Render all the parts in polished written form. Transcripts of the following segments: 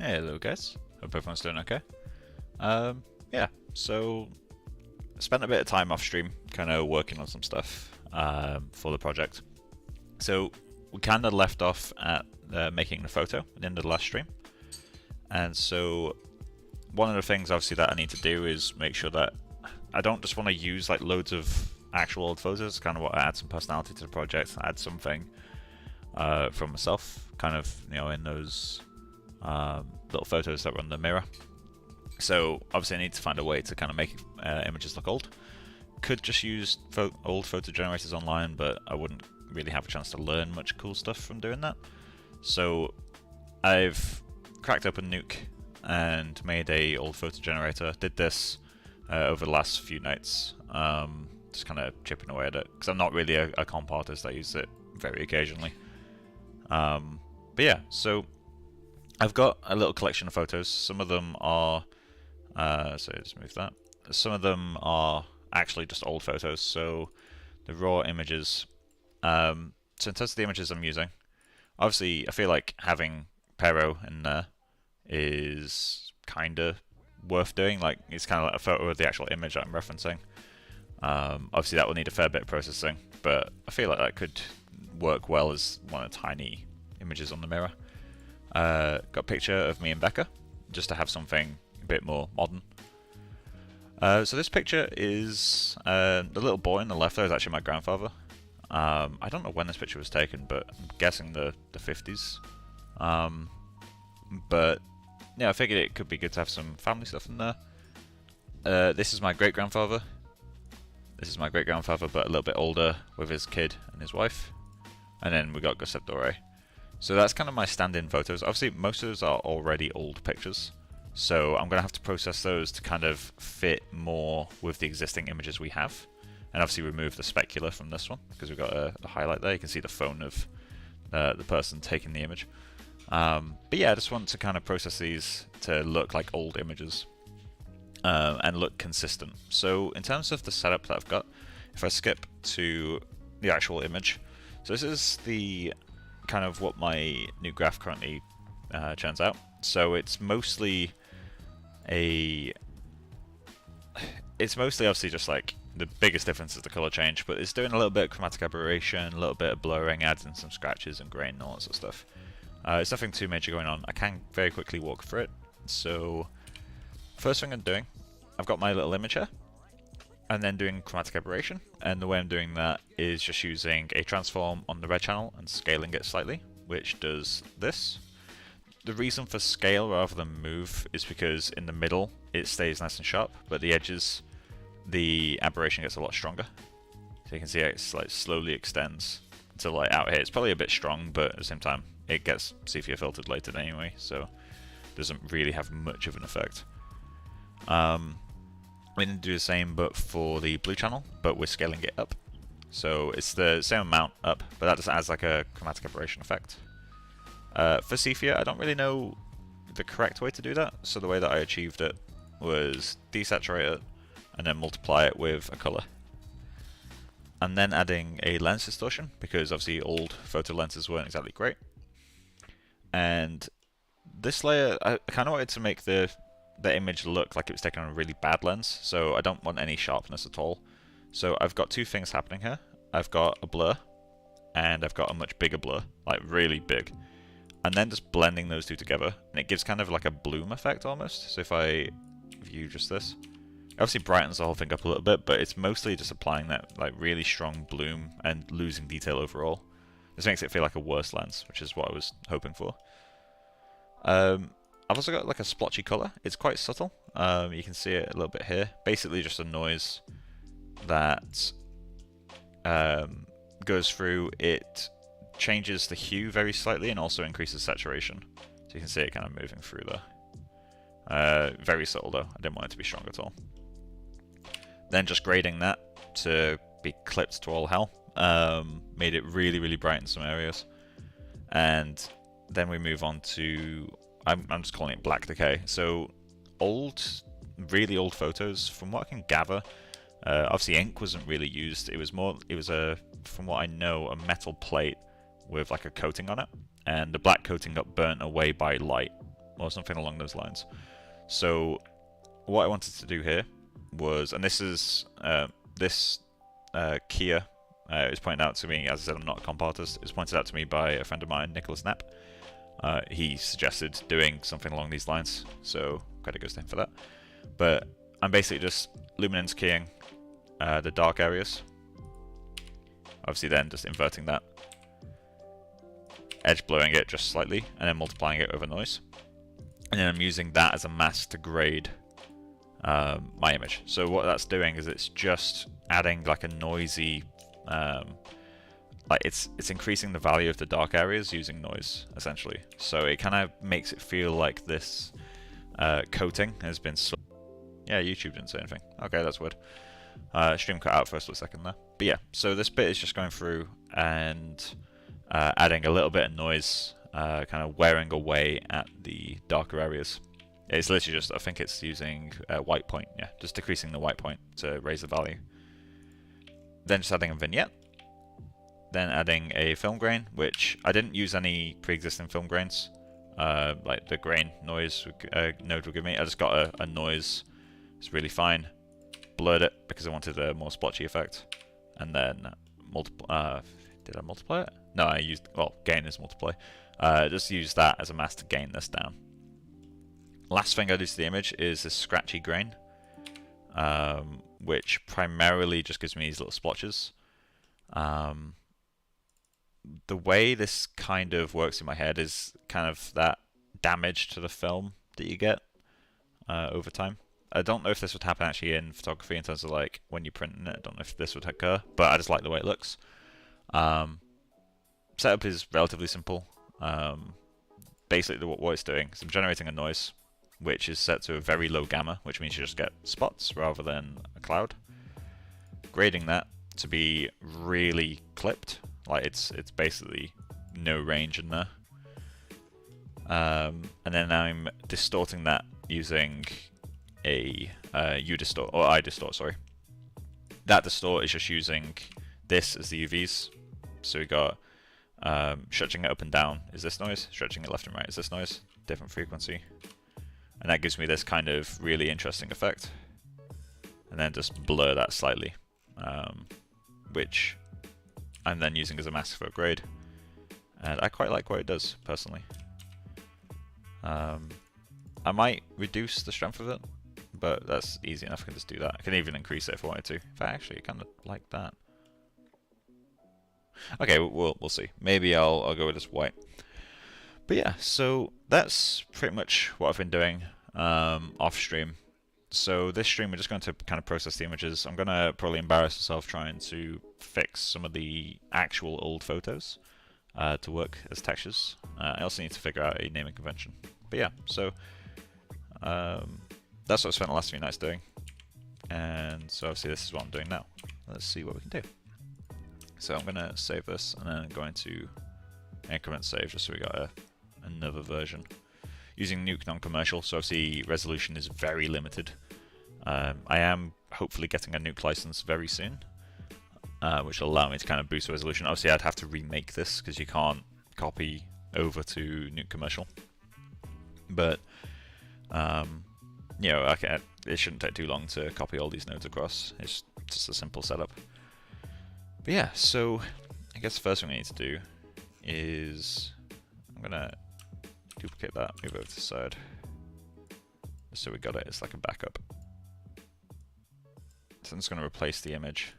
Hello guys, hope everyone's doing okay. Yeah, so spent a bit of time off stream kind of working on some stuff for the project. So we kind of left off at making the photo at the end of the last stream. And so one of the things obviously that I need to do is make sure that I don't just want to use like loads of actual old photos. Kind of want to add some personality to the project, add something from myself, kind of, you know, in those little photos that were on the mirror. So obviously I need to find a way to kind of make images look old. Could just use old photo generators online, but I wouldn't really have a chance to learn much cool stuff from doing that. So I've cracked open Nuke and made a old photo generator. Did this over the last few nights, just kind of chipping away at it, because I'm not really a comp artist. I use it very occasionally. But yeah, so I've got a little collection of photos. Some of them are, so just move that. Some of them are actually just old photos, so the raw images. So in terms of the images I'm using, obviously I feel like having Pierrot in there is kind of worth doing. Like, it's kind of like a photo of the actual image that I'm referencing. Obviously that will need a fair bit of processing, but I feel like that could work well as one of the tiny images on the mirror. Got a picture of me and Becca, just to have something a bit more modern. So this picture is the little boy on the left there is actually my grandfather. I don't know when this picture was taken, but I'm guessing the 50s. But yeah, I figured it could be good to have some family stuff in there. This is my great-grandfather. This is my great-grandfather, but a little bit older, with his kid and his wife. And then we got Gustave Dore. So that's kind of my stand-in photos. Obviously, most of those are already old pictures, so I'm going to have to process those to kind of fit more with the existing images we have. And obviously remove the specular from this one, because we've got a highlight there. You can see the phone of the person taking the image. But yeah, I just want to kind of process these to look like old images and look consistent. So in terms of the setup that I've got, if I skip to the actual image, so this is the kind of what my new graph currently churns out. So it's mostly obviously just like, the biggest difference is the color change, but it's doing a little bit of chromatic aberration, a little bit of blurring, adding some scratches and grain and all that sort of stuff. It's nothing too major going on. I can very quickly walk through it. So first thing I'm doing, I've got my little image here, and then doing chromatic aberration, and the way I'm doing that is just using a transform on the red channel and scaling it slightly, which does this. The reason for scale rather than move is because in the middle it stays nice and sharp, but the edges, the aberration gets a lot stronger. So you can see it like slowly extends until like out here. It's probably a bit strong, but at the same time it gets sepia filtered later anyway, so doesn't really have much of an effect. We need to do the same but for the blue channel, but we're scaling it up. So it's the same amount up, but that just adds like a chromatic aberration effect. For sepia, I don't really know the correct way to do that, so the way that I achieved it was desaturate it and then multiply it with a color. And then adding a lens distortion, because obviously old photo lenses weren't exactly great. And this layer, I kind of wanted to make the image look like it was taken on a really bad lens, so I don't want any sharpness at all. So I've got two things happening here. I've got a blur, and I've got a much bigger blur, like really big. And then just blending those two together, and it gives kind of like a bloom effect almost. So if I view just this, it obviously brightens the whole thing up a little bit, but it's mostly just applying that like really strong bloom and losing detail overall. This makes it feel like a worse lens, which is what I was hoping for. I've also got like a splotchy color. It's quite subtle. You can see it a little bit here. Basically just a noise that goes through. It changes the hue very slightly and also increases saturation. So you can see it kind of moving through there. Very subtle though. I didn't want it to be strong at all. Then just grading that to be clipped to all hell. Made it really, really bright in some areas. And then we move on to, I'm just calling it black decay. So really old photos, from what I can gather, obviously ink wasn't really used. It was from what I know, a metal plate with like a coating on it, and the black coating got burnt away by light. or something along those lines. So what I wanted to do here was, and this is Kia is pointed out to me, as I said, I'm not a comp artist. It was pointed out to me by a friend of mine, Nicholas Knapp. He suggested doing something along these lines, so credit goes to him for that. But I'm basically just luminance keying the dark areas. Obviously then just inverting that, edge blowing it just slightly, and then multiplying it over noise. And then I'm using that as a mask to grade my image. So what that's doing is it's just adding like a noisy, like it's increasing the value of the dark areas using noise, essentially. So it kind of makes it feel like this coating has been... Yeah, YouTube didn't say anything. Okay, that's weird. Stream cut out for a split second there. But yeah, so this bit is just going through and adding a little bit of noise, kind of wearing away at the darker areas. It's literally just, I think it's using white point, yeah, just decreasing the white point to raise the value. Then just adding a vignette. Then adding a film grain, which I didn't use any pre-existing film grains, like the grain noise node will give me. I just got a noise, it's really fine. Blurred it because I wanted a more splotchy effect, and then did I multiply it? No, I used, well, gain is multiply. Just use that as a mask to gain this down. Last thing I do to the image is this scratchy grain, which primarily just gives me these little splotches. The way this kind of works in my head is kind of that damage to the film that you get over time. I don't know if this would happen actually in photography in terms of like when you're printing it. I don't know if this would occur, but I just like the way it looks. Setup is relatively simple. Basically what it's doing is I'm generating a noise which is set to a very low gamma, which means you just get spots rather than a cloud. Grading that to be really clipped, like it's basically no range in there. And then I'm distorting that using a U-distort, or I-distort, sorry. That distort is just using this as the UVs. So we got stretching it up and down is this noise, stretching it left and right is this noise, different frequency. And that gives me this kind of really interesting effect. And then just blur that slightly, which I'm then using as a mask for a grade. And I quite like what it does, personally. I might reduce the strength of it, but that's easy enough. I can just do that. I can even increase it if I wanted to. In fact, actually, I kind of like that. Okay, we'll see. Maybe I'll go with this white. But yeah, so that's pretty much what I've been doing off stream. So this stream, we're just going to kind of process the images. I'm going to probably embarrass myself trying to fix some of the actual old photos to work as textures. I also need to figure out a naming convention. But yeah, so that's what I spent the last few nights doing. And so obviously this is what I'm doing now. Let's see what we can do. So I'm going to save this, and then I'm going to increment save just so we got another version. Using Nuke non-commercial, so obviously resolution is very limited. I am hopefully getting a Nuke license very soon, which will allow me to kind of boost the resolution. Obviously I'd have to remake this because you can't copy over to Nuke commercial. But you know, it shouldn't take too long to copy all these nodes across. It's just a simple setup. But yeah, so I guess the first thing I need to do is I'm gonna duplicate that, move over to the side, just so we got it as like a backup. So I'm just gonna replace the image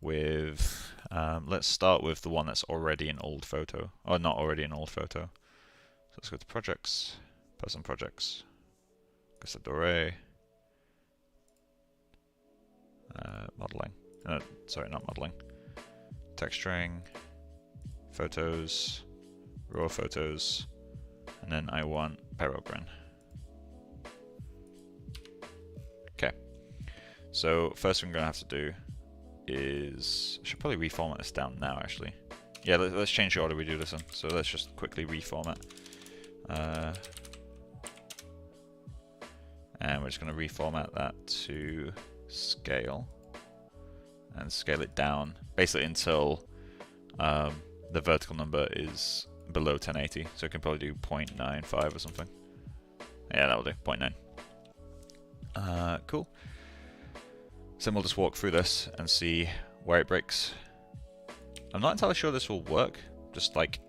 with, let's start with the one that's already an old photo, or not already an old photo. So let's go to projects, person projects, Gustave Dore, modeling. Sorry, not modeling. Texturing, photos, raw photos, and then I want Pierrot grin. Okay. So first thing I'm gonna have to do is I should probably reformat this down now. Actually, yeah. Let's change the order we do this in. So let's just quickly reformat. And we're just gonna reformat that to scale. And scale it down basically until the vertical number is below 1080, so it can probably do 0.95 or something. Yeah, that'll do. 0.9. Cool. So then we'll just walk through this and see where it breaks. I'm not entirely sure this will work, just like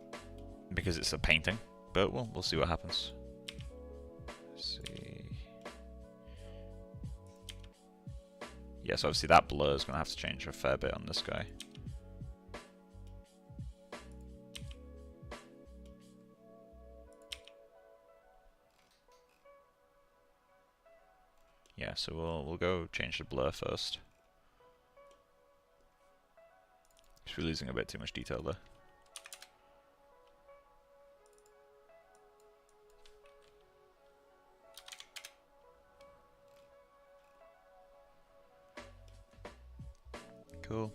because it's a painting, but we'll see what happens. Let's see. Yeah, so obviously that blur is going to have to change a fair bit on this guy. Yeah, so we'll go change the blur first. Just we're losing a bit too much detail there. Cool.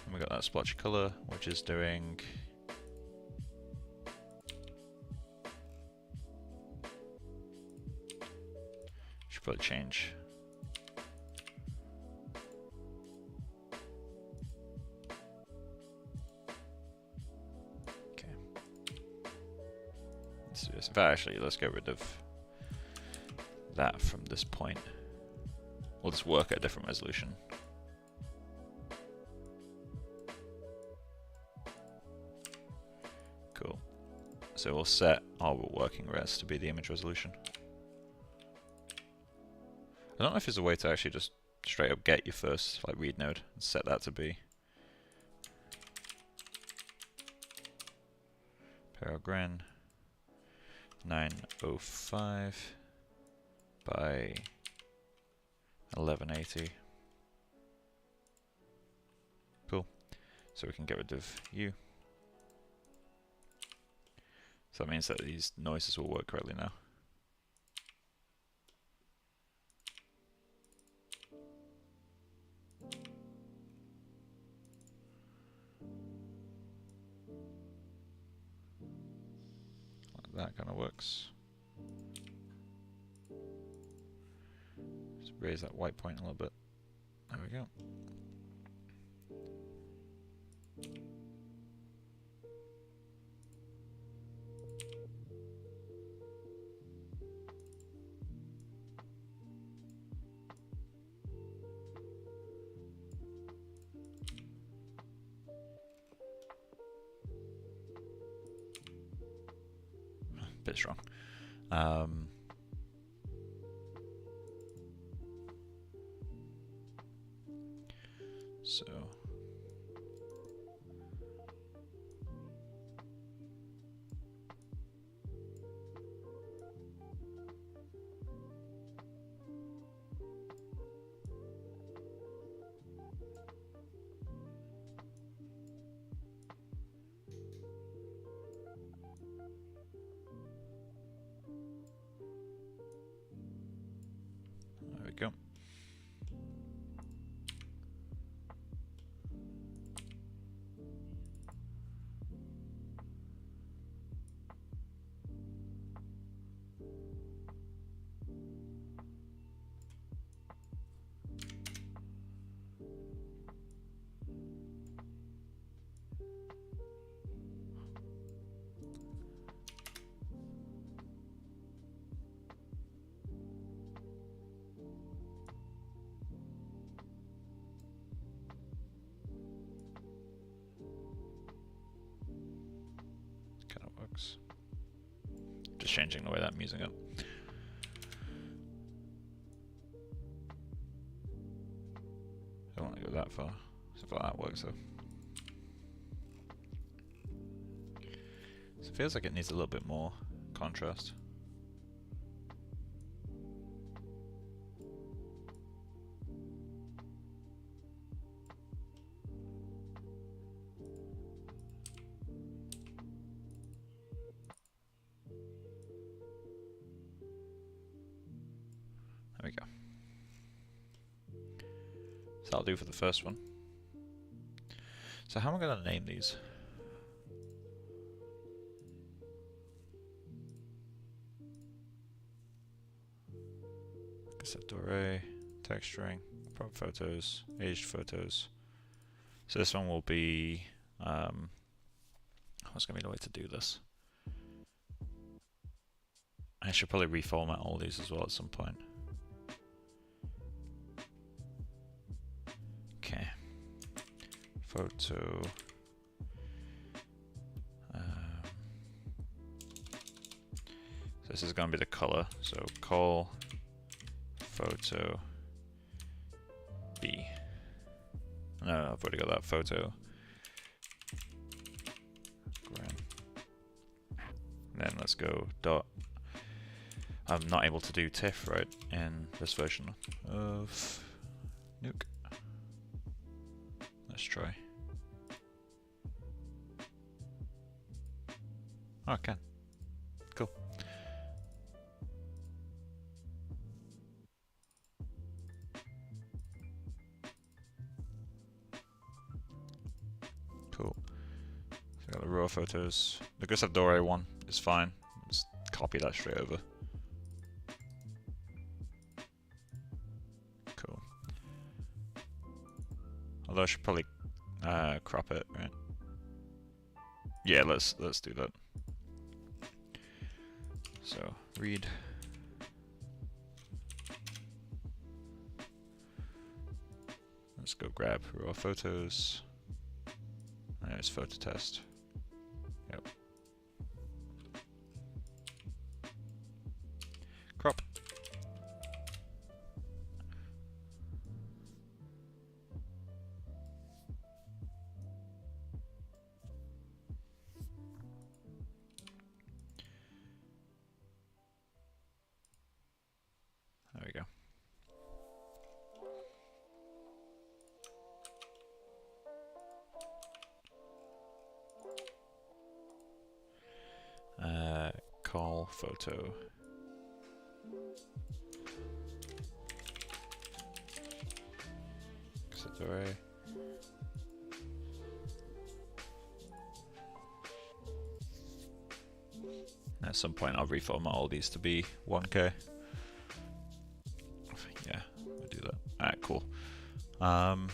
And we got that splotchy color, which is doing should probably change. Okay. Let's do this. In fact, actually, let's get rid of that from this point. We'll just work at a different resolution. Cool. So we'll set our working res to be the image resolution. I don't know if there's a way to actually just straight up get your first like read node and set that to be Pierrot 905 by 1180. Cool. So we can get rid of you. So that means that these noises will work correctly now. That kind of works. Just raise that white point a little bit. There we go. Bit strong. So there we go. Kind of works. Just changing the way that I'm using it. I don't want to go that far. So far that works though. So it feels like it needs a little bit more contrast. There we go. So that'll do for the first one. So how am I going to name these? Gustave Dore, texturing, prop photos, aged photos. So this one will be, what's going to be the way to do this? I should probably reformat all these as well at some point. Okay. Photo. So this is going to be the color. So call photo B. No, I've already got that photo. And then let's go dot. I'm not able to do TIFF right in this version of Nuke. Let's try. Oh, I can. Cool. Cool. So I got the raw photos. The Gustave Dore one is fine. Just copy that straight over. Cool. Although I should probably crop it, right? Yeah, let's do that. So read. Let's go grab raw photos. There's photo test. Yep. Crop. There we go. Call photo. Dore. At some point I'll reformat all these to be 1K. Yeah, I'll do that. Alright, cool. So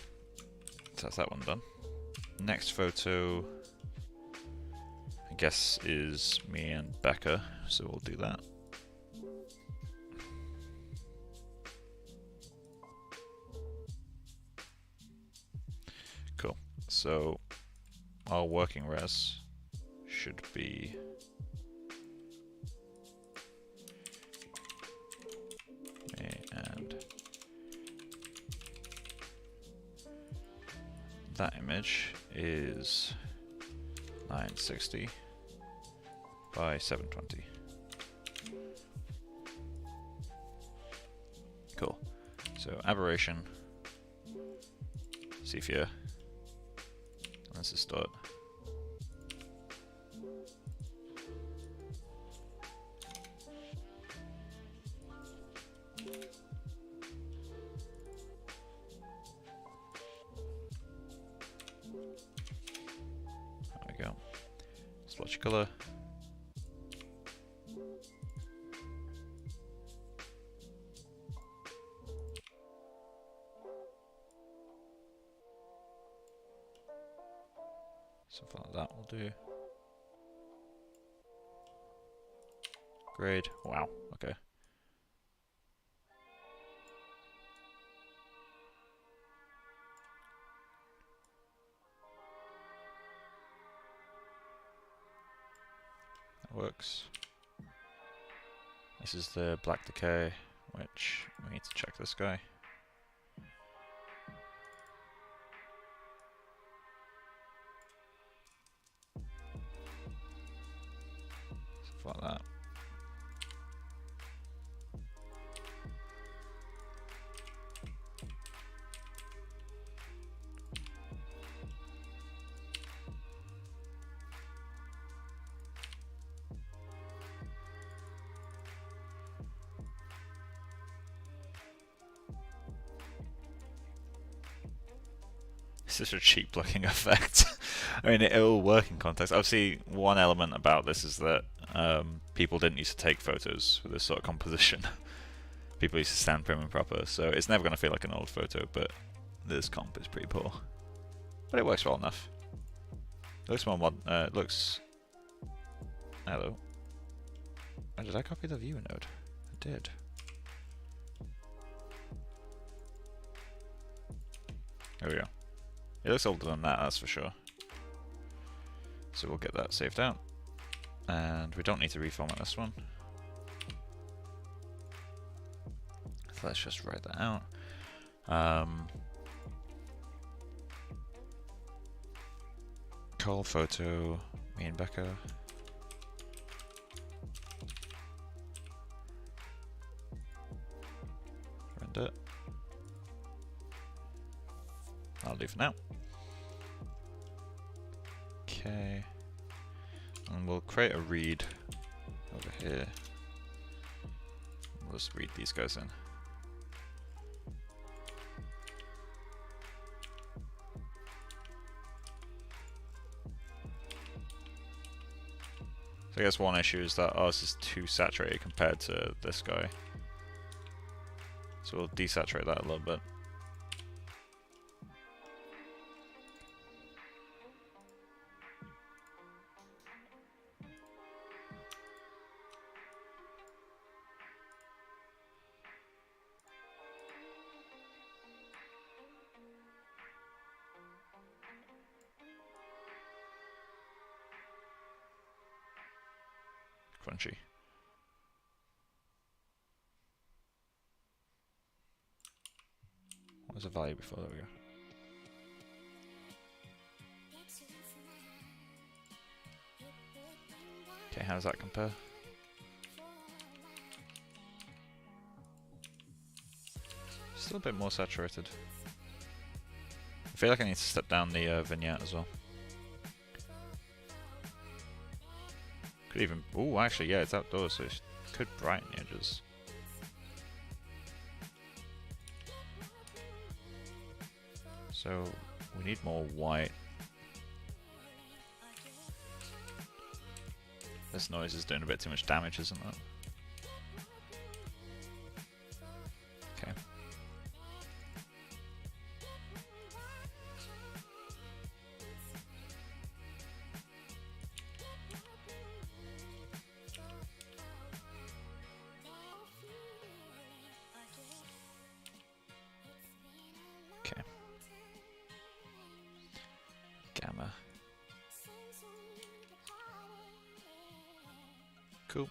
that's that one done. Next photo, I guess, is me and Becca, so we'll do that. Cool. So our working res should be me and that image is 960 by 720. Cool. So aberration, sepia. Let's just start. There we go. Splotch color. Something like that will do. Grade. Wow. Okay. That works. This is the black decay, which we need to check this guy. Like that. This is a cheap looking effect. I mean, it'll work in context. Obviously, one element about this is that people didn't used to take photos with this sort of composition. People used to stand prim and proper, so it's never going to feel like an old photo, but this comp is pretty poor. But it works well enough. It looks more modern. It looks... Hello. Oh, did I copy the viewer node? I did. There we go. It looks older than that, that's for sure. So we'll get that saved out. And we don't need to reformat this one. So let's just write that out. Call photo, me and Becca. Render. I'll do for now. Okay. And we'll create a read over here. We'll just read these guys in. So I guess one issue is that ours is too saturated compared to this guy. So we'll desaturate that a little bit. Crunchy. What was the value before? There we go. Okay, how does that compare? Still a bit more saturated. I feel like I need to step down the vignette as well. Could even... Oh, actually, yeah, it's outdoors, so it could brighten the edges. So, we need more white. This noise is doing a bit too much damage, isn't it? Okay. Okay. Gamma. Cool.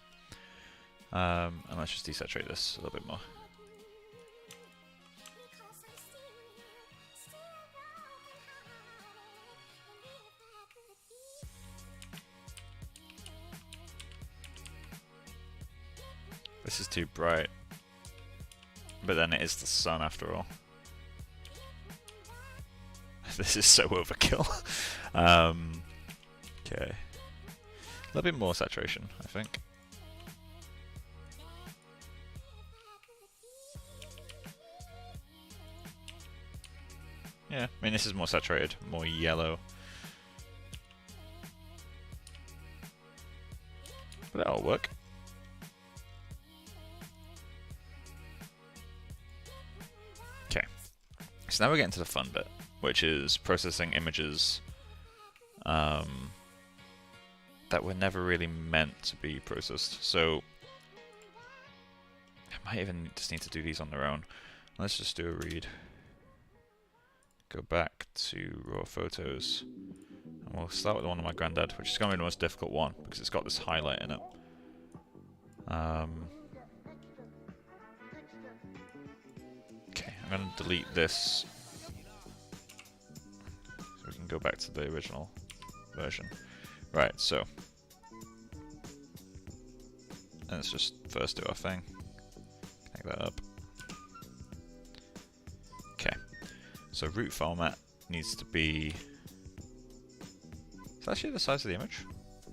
And let's just desaturate this a little bit more. This is too bright. But then it is the sun after all. This is so overkill. Okay. A little bit more saturation, I think. Yeah, I mean this is more saturated, more yellow. But that'll work. Okay. So now we're getting to the fun bit, which is processing images that were never really meant to be processed. So I might even just need to do these on their own. Let's just do a read. Go back to raw photos, and we'll start with the one of my granddad, which is going to be the most difficult one because it's got this highlight in it. Okay, I'm going to delete this so we can go back to the original version. Right, so let's just first do our thing. Connect that up. Okay, so root format needs to be. It's actually the size of the image,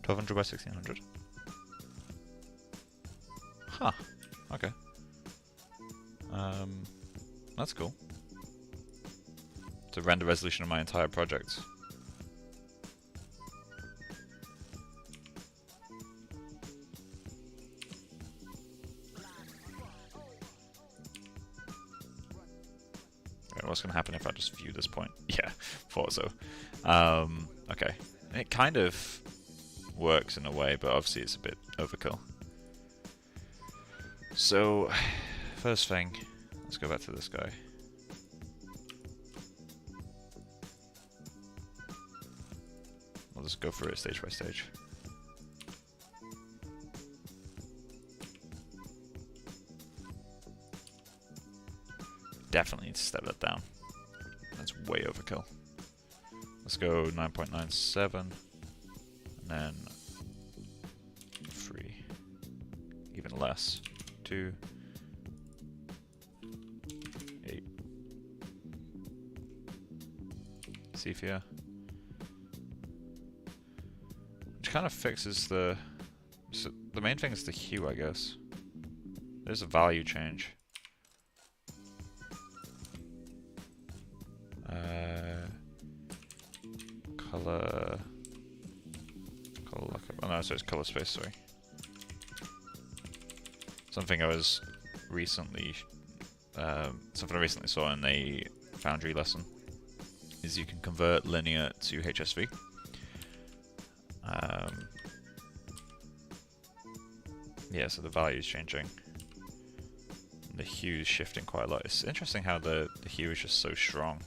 1200 by 1600. Huh. Okay. That's cool. To render resolution of my entire project. What's going to happen if I just view this point? Yeah, thought so. Okay, it kind of works in a way, but obviously it's a bit overkill. So, first thing, let's go back to this guy. I'll just go through it stage by stage. Definitely need to step that down. That's way overkill. Let's go 9.97 and then 3. Even less. 2. 8. Sepia. Which kind of fixes the... So the main thing is the hue, I guess. There's a value change. Color lookup. Oh no, so it's color space, sorry. Something I was recently, something I recently saw in a Foundry lesson is you can convert linear to HSV. Yeah, so the value is changing. The hue is shifting quite a lot. It's interesting how the hue is just so strong.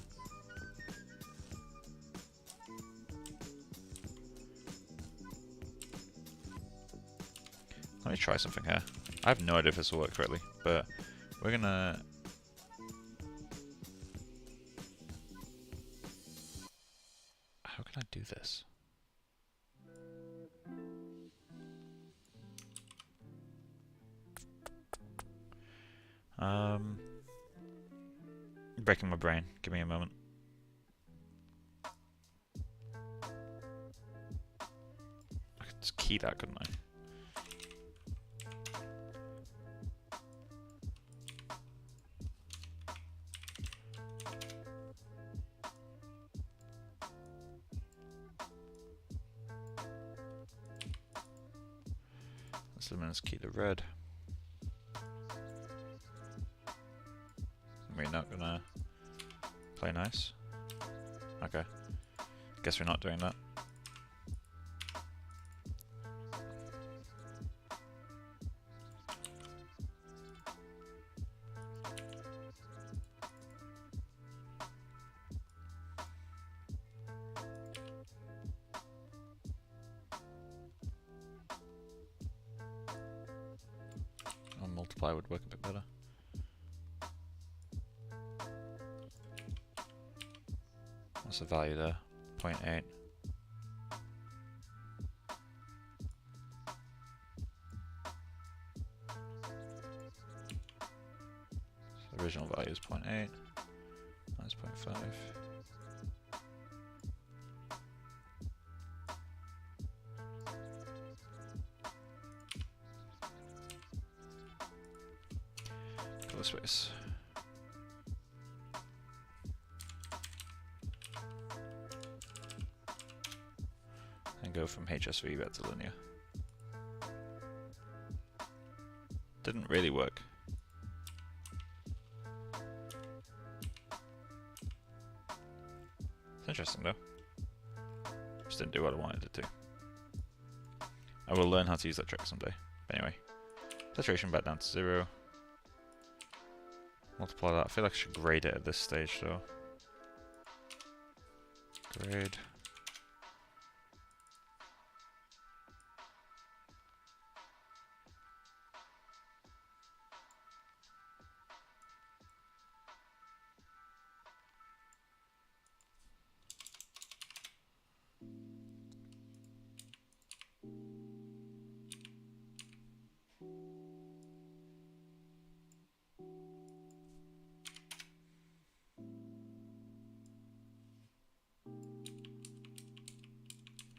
Let me try something here. I have no idea if this will work correctly, but we're gonna... How can I do this? Breaking my brain. Give me a moment. I could just key that, couldn't I? Let's Luminance key the red. We're not gonna play nice. Okay. Guess we're not doing that. Oh, multiply would work a bit better. What's the value there? 0.8. So the original value is 0.8. That's 0.5. Color space. And go from HSV back to linear. Didn't really work. It's interesting though. Just didn't do what I wanted it to. I will learn how to use that trick someday. But anyway, saturation back down to 0. Multiply that. I feel like I should grade it at this stage though. Grade.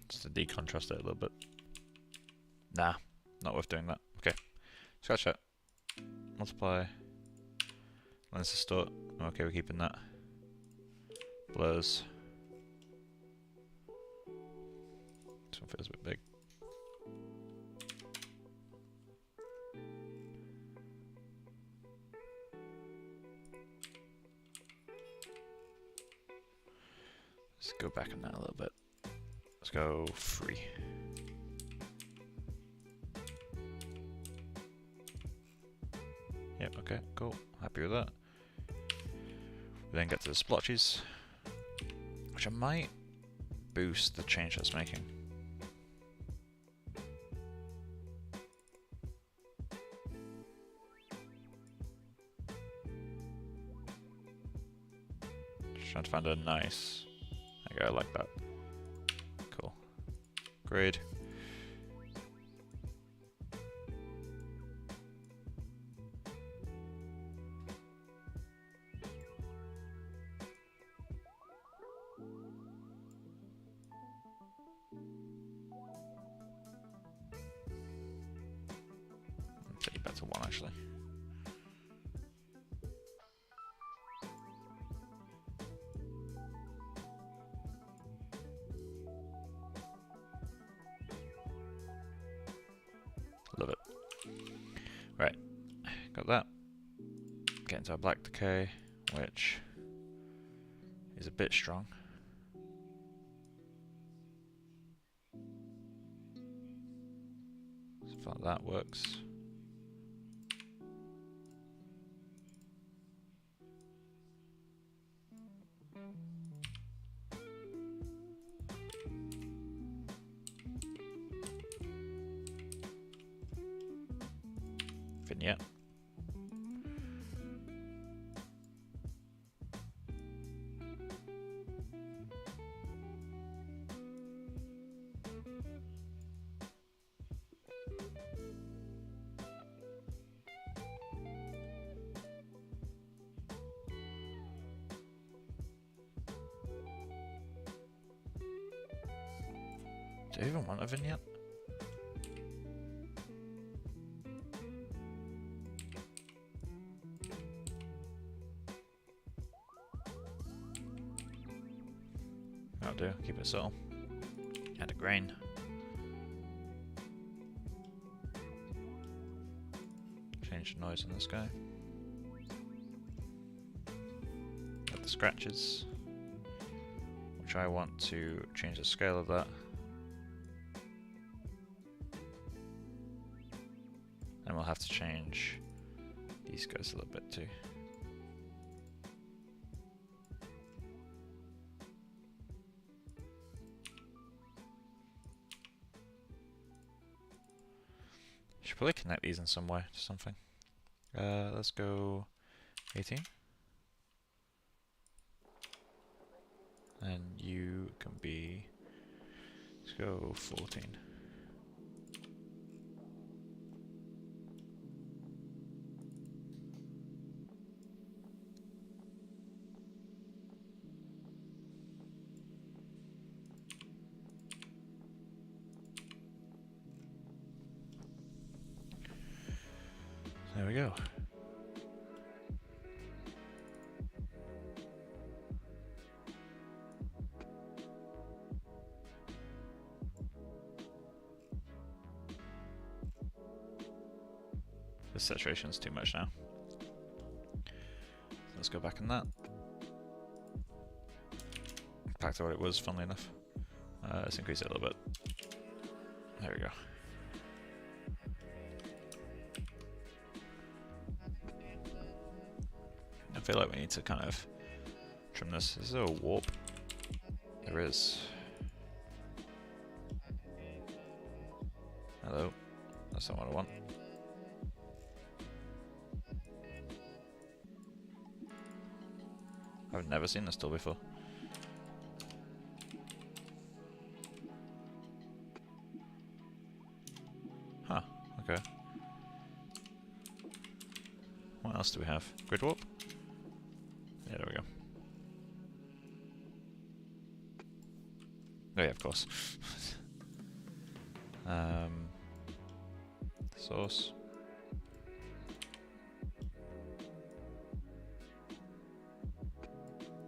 Just to decontrast it a little bit. Nah, not worth doing that. Okay, scratch that. Multiply. Lens distort. Okay, we're keeping that. Blurs. This one feels a bit big. Let's go back on that a little bit. Let's go 3. Okay, cool. Happy with that. We then get to the splotches, which I might boost the change that's making. Just trying to find a nice. Okay, I like that. Cool. Grade. Take it back to 1 actually. Love it. Right, got that. Get into our black decay, which is a bit strong. So I feel like that works. Vignette. Do I even want a vignette? That'll do, keep it subtle. Add a grain. Change the noise in this guy. Add the scratches, which I want to change the scale of that. And we'll have to change these guys a little bit too. Should probably connect these in some way to something. Let's go 18. And you can be, let's go 14. There we go. The saturation's too much now. Let's go back in that. Back to what it was, funnily enough. Let's increase it a little bit. There we go. I feel like we need to kind of trim this. Is there a warp? There is. Hello. That's not what I want. I've never seen this tool before. Huh, okay. What else do we have? Grid warp? Yeah, there we go. Oh yeah, of course. Source.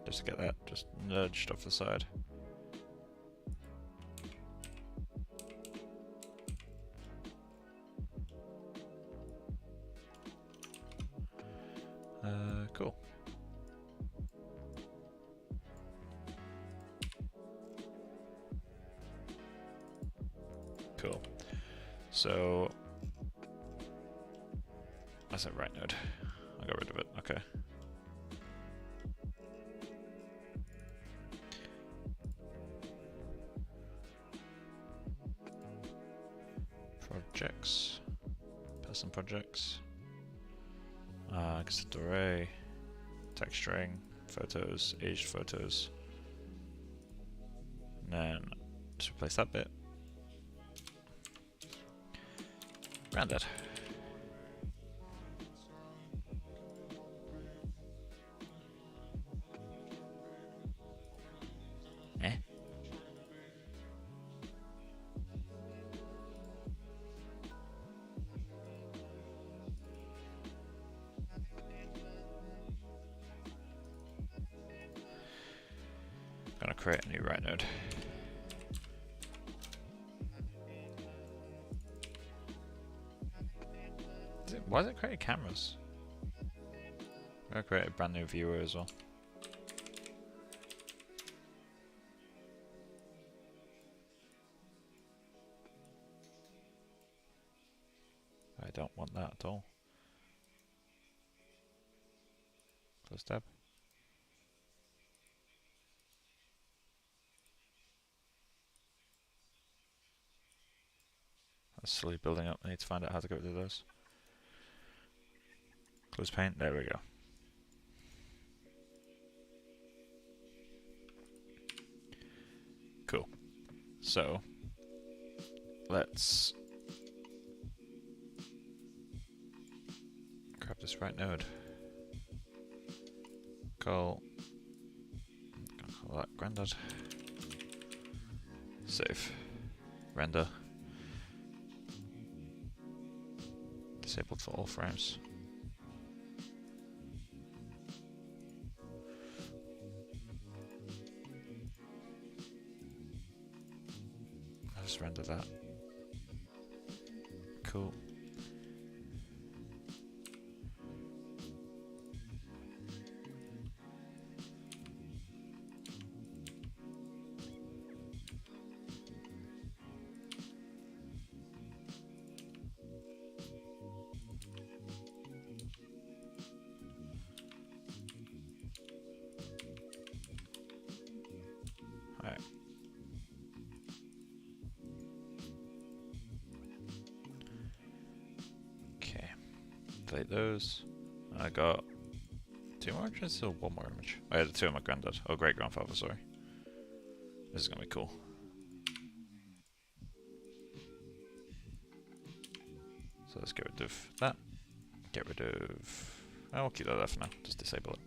Just to get that just nudged off the side. Cool. Cool. So that's a right node. rid of it. Okay. Projects. Person projects. Gustave Dore. Texturing. Photos. Aged photos. And then just replace that bit. Granddad. Eh? Gonna create a new write node. Why is it creating cameras? I'm gonna create a brand new viewer as well. I don't want that at all. Close tab. That's slowly building up. I need to find out how to get rid of those. Close paint. There we go. Cool. So let's grab this right node. Call that Grandad. Save. Render. Disabled for all frames. I'll just render that. Cool. Alright. Okay. Delete those. I got 2 more images or 1 more image? I had 2 of my granddad. Oh, great grandfather, sorry. This is gonna be cool. So let's get rid of that. Get rid of... I'll keep that there for now. Just disable it.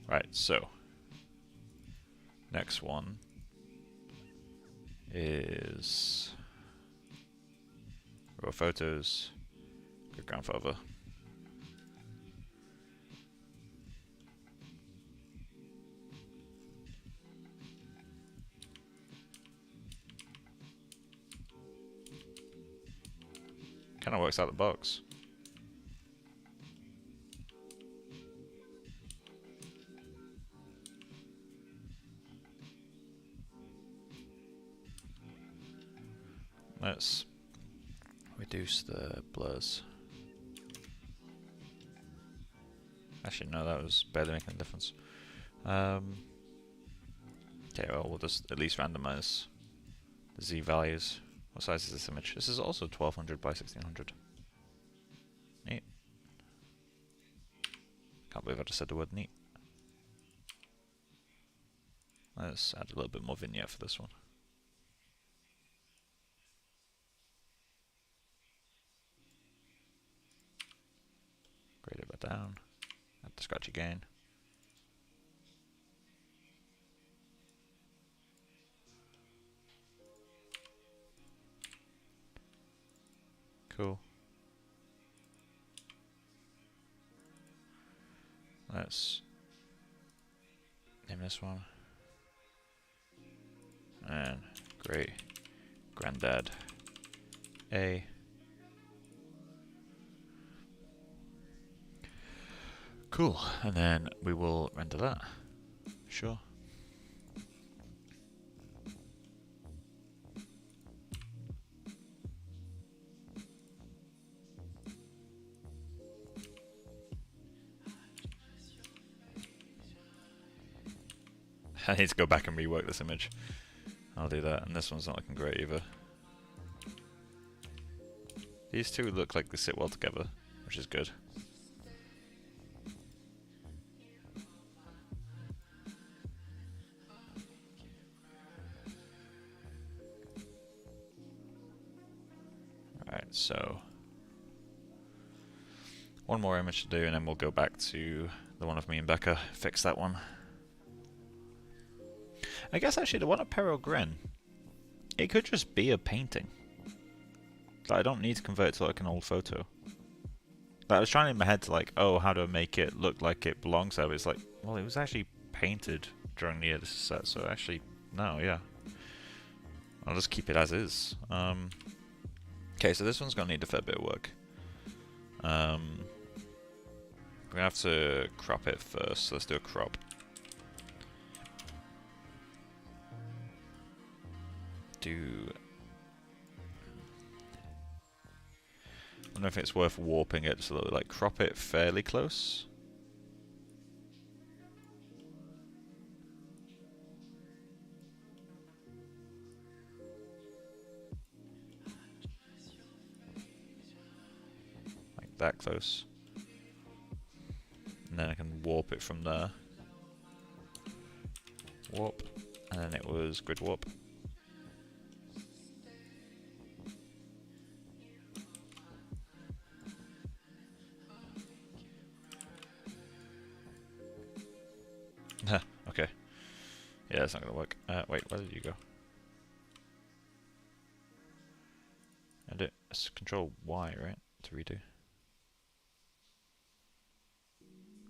Right, so next one is raw photos, good grandfather. Kind of works out the box. Let's reduce the blurs. Actually, no, that was barely making a difference. Okay, well, we'll just at least randomize the Z values. What size is this image? This is also 1200 by 1600. Neat. Can't believe I just said the word neat. Let's add a little bit more vignette for this one. Grade it back down. Add the scratch again. Cool. Let's name this one. And great granddad A. Cool, and then we will render that. Sure. I need to go back and rework this image. I'll do that, and this one's not looking great either. These two look like they sit well together, which is good. Alright, so one more image to do, and then we'll go back to the one of me and Becca, fix that one. I guess actually the one of Pierrot Grin, it could just be a painting. Like, I don't need to convert it to like an old photo. Like, I was trying in my head to like, oh, how do I make it look like it belongs there? But it's like, well, it was actually painted during the year this is set, so actually, no, yeah. I'll just keep it as is. Okay, so this one's gonna need a fair bit of work. We're gonna have to crop it first, so let's do a crop. I don't know if it's worth warping it just a little bit, like crop it fairly close. Like that close. And then I can warp it from there. Warp. And then it was grid warp. Okay. Yeah, that's not gonna work. Wait, where did you go? Edit. It's Control Y, right? To redo.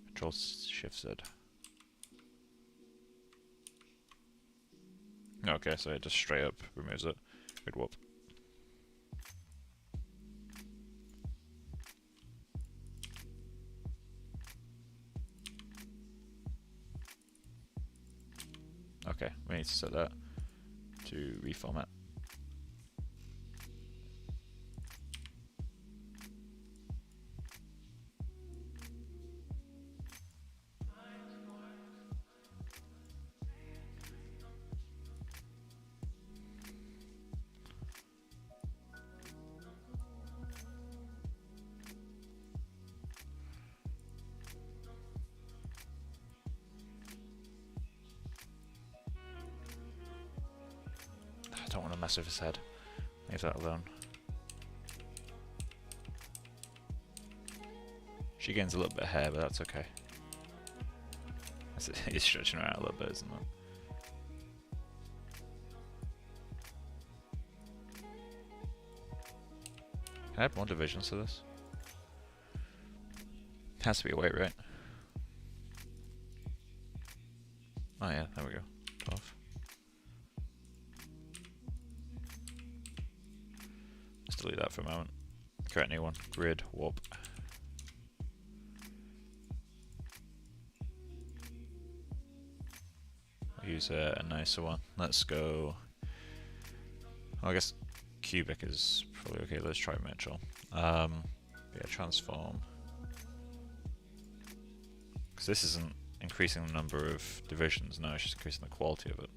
Control Shift Z. Okay, so it just straight up removes it. Good warp. Okay, we need to set that to reformat. I don't want to mess with his head. Leave that alone. She gains a little bit of hair, but that's okay. He's stretching her out a little bit, isn't it? Can I add more divisions to this? Has to be a weight, right? Oh yeah, there we go. 12. Let's delete that for a moment. Create a new one. Grid, warp. I'll use a nicer one. Let's go... I guess cubic is probably okay. Let's try Mitchell. Yeah, transform. Because this isn't increasing the number of divisions, no, it's just increasing the quality of it.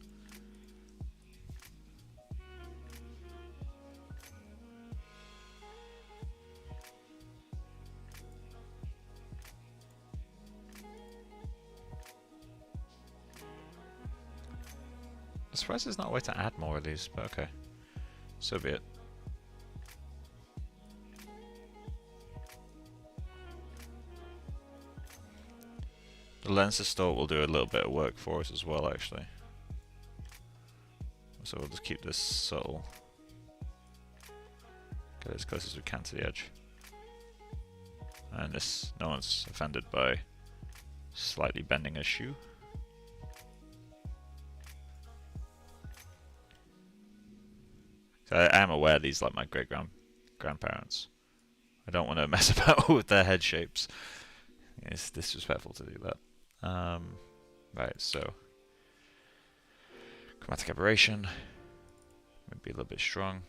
I'm surprised there's not a way to add more of these, but okay. So be it. The lens distort will do a little bit of work for us as well, actually. So we'll just keep this subtle. Get as close as we can to the edge. And this, no one's offended by slightly bending a shoe. So I am aware these are like my great-grandparents. I don't want to mess about with their head shapes. It's disrespectful to do that. Right, so Chromatic Aberration, maybe a little bit strong.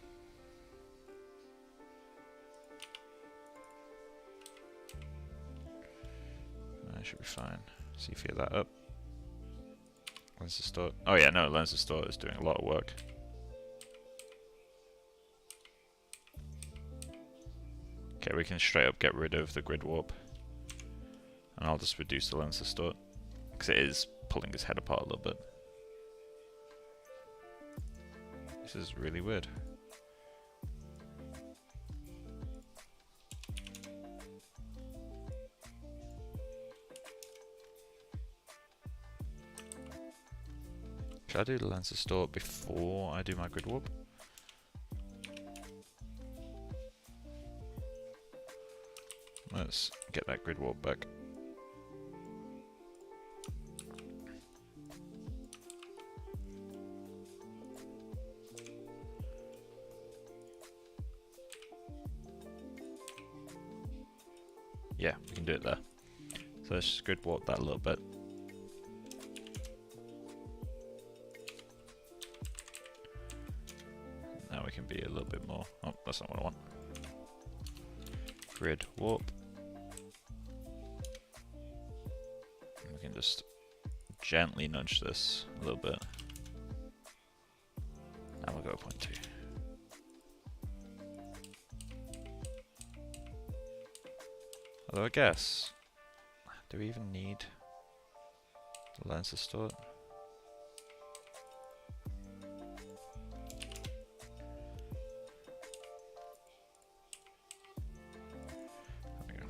That should be fine. See if you get that up. Lens distort. Oh yeah, no, lens distort is doing a lot of work. Okay, we can straight up get rid of the grid warp. And I'll just reduce the lens distort, because it is pulling his head apart a little bit. This is really weird. Should I do the lens distort before I do my grid warp? Let's get that grid warp back. Yeah, we can do it there. So let's just grid warp that a little bit. Now we can be a little bit more. Oh, that's not what I want. Grid warp. And we can just gently nudge this a little bit. Now we'll go 0.2. Although I guess, do we even need the lens distort? There we go.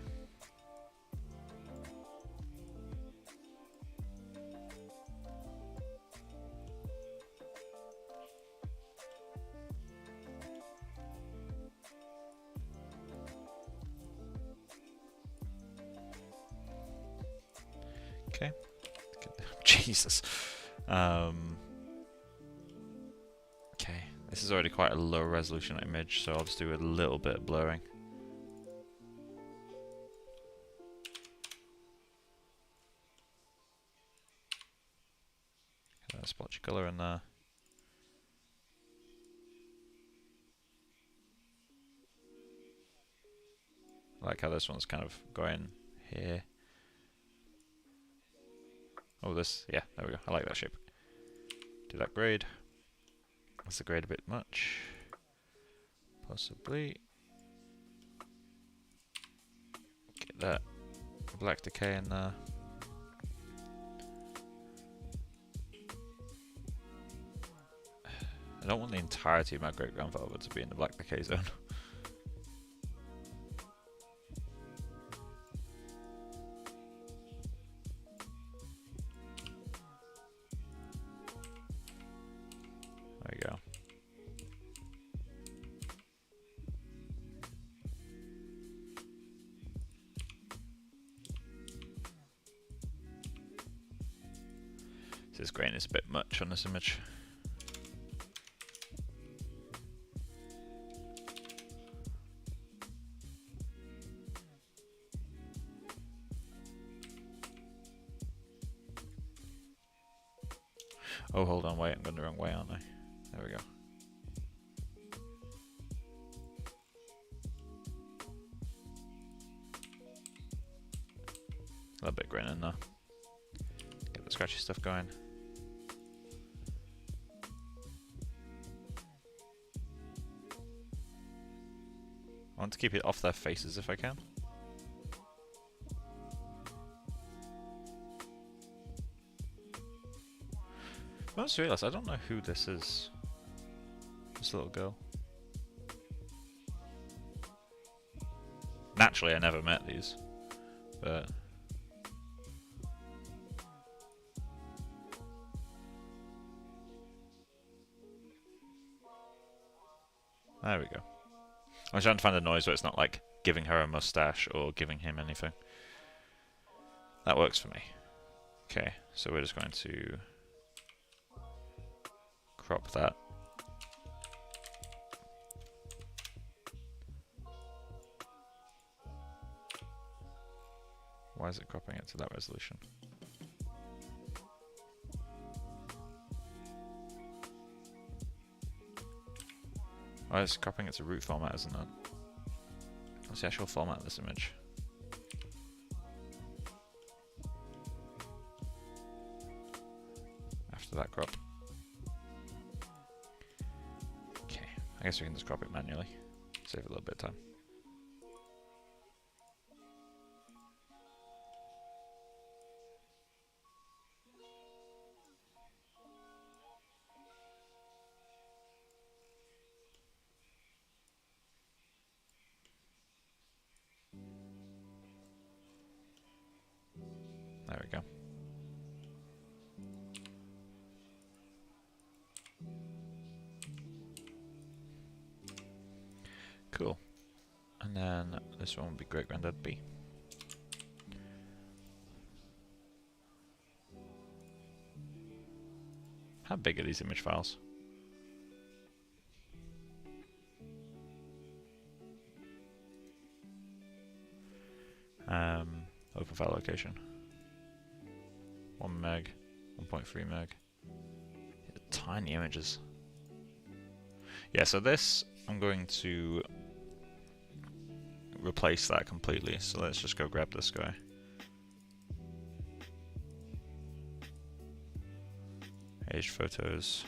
Okay. Jesus. Okay. This is already quite a low resolution image, so I'll just do a little bit of blurring. Get that splotchy colour in there. I like how this one's kind of going here. Oh, this, yeah, there we go. I like that shape. Do that grade. That's the grade a bit much. Possibly. Get that black decay in there. I don't want the entirety of my great grandfather to be in the black decay zone. There you go. This grain is a bit much on this image. Oh, hold on, wait, I'm going the wrong way, aren't I? There we go. A little bit grain in there. Get the scratchy stuff going. I want to keep it off their faces if I can. I just realised I don't know who this is. This little girl. Naturally, I never met these, but there we go. I was trying to find a noise where it's not like giving her a mustache or giving him anything. That works for me. Okay, so we're just going to crop that. Why is it cropping it to that resolution? Oh, it's cropping it to root format, isn't it? What's the actual format of this image? to that crop. Okay, I guess we can just crop it manually. Save a little bit of time. There we go. Cool. And then this one would be Great Granddad B. How big are these image files? Open file location. 1 meg, 1.3 meg. Tiny images. Yeah, so this, I'm going to replace that completely. So let's just go grab this guy. Aged photos.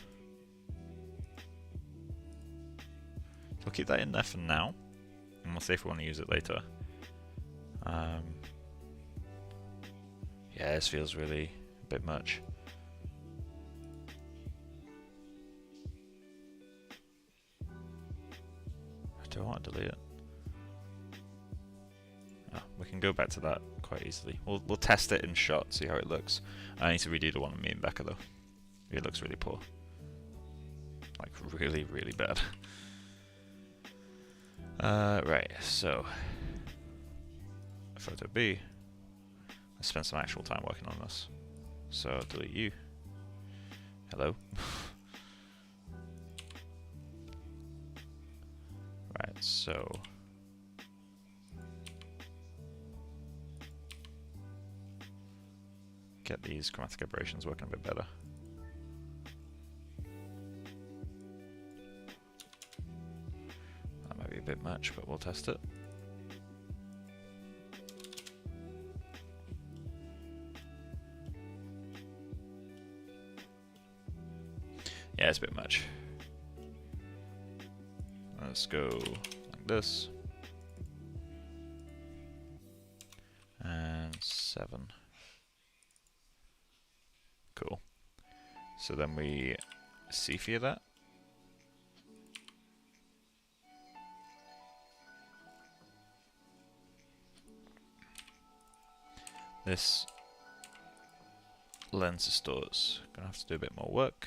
So I'll keep that in there for now, and we'll see if we want to use it later. Yeah, this feels really a bit much. I don't want to delete it. Oh, we can go back to that quite easily. We'll test it in shot, see how it looks. I need to redo the one of me and Becca though. It looks really poor. Like really, really bad. Right, so photo B. I spent some actual time working on this. So delete you. Hello. Right, so get these chromatic aberrations working a bit better. That might be a bit much, but we'll test it. Yeah, it's a bit much. Let's go like this. And 7. Cool. So then we sepia that. This lens distorts. Gonna have to do a bit more work.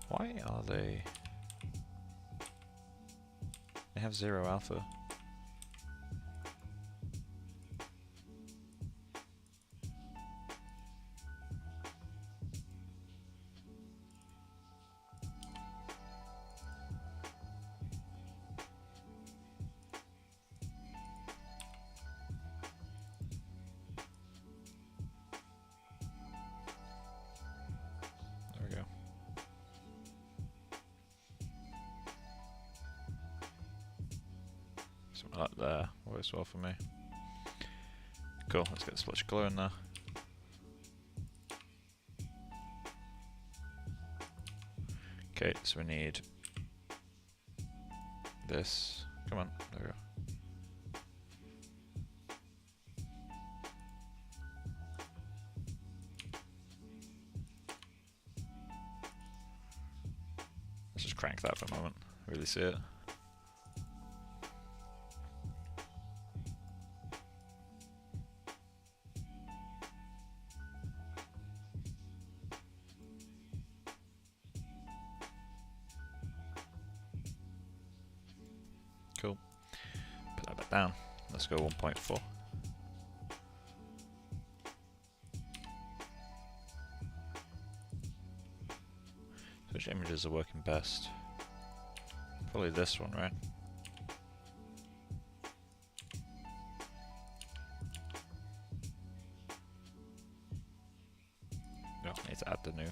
Why are they? They have 0 alpha. There we go. Something like that works well for me. Cool, let's get the splotch color in there. Okay, so we need this. Come on, there we go. Let's just crank that for a moment, really see it. Cool. Put that back down. Let's go 1.4. Which images are working best? Probably this one, right? No, I need to add the new.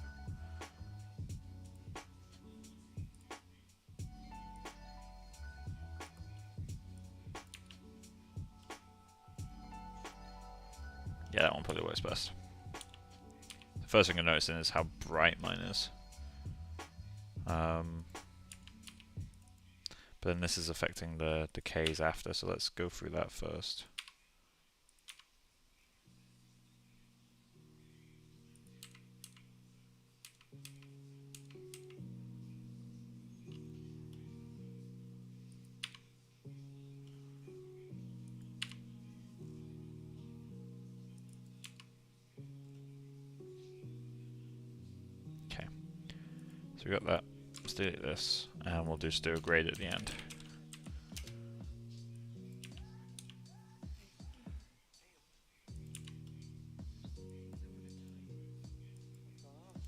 Yeah, that one probably works best. The first thing I'm noticing is how bright mine is. But then this is affecting the decays after, so let's go through that first. Okay, so we got that. Let's delete this, and we'll just do a grade at the end.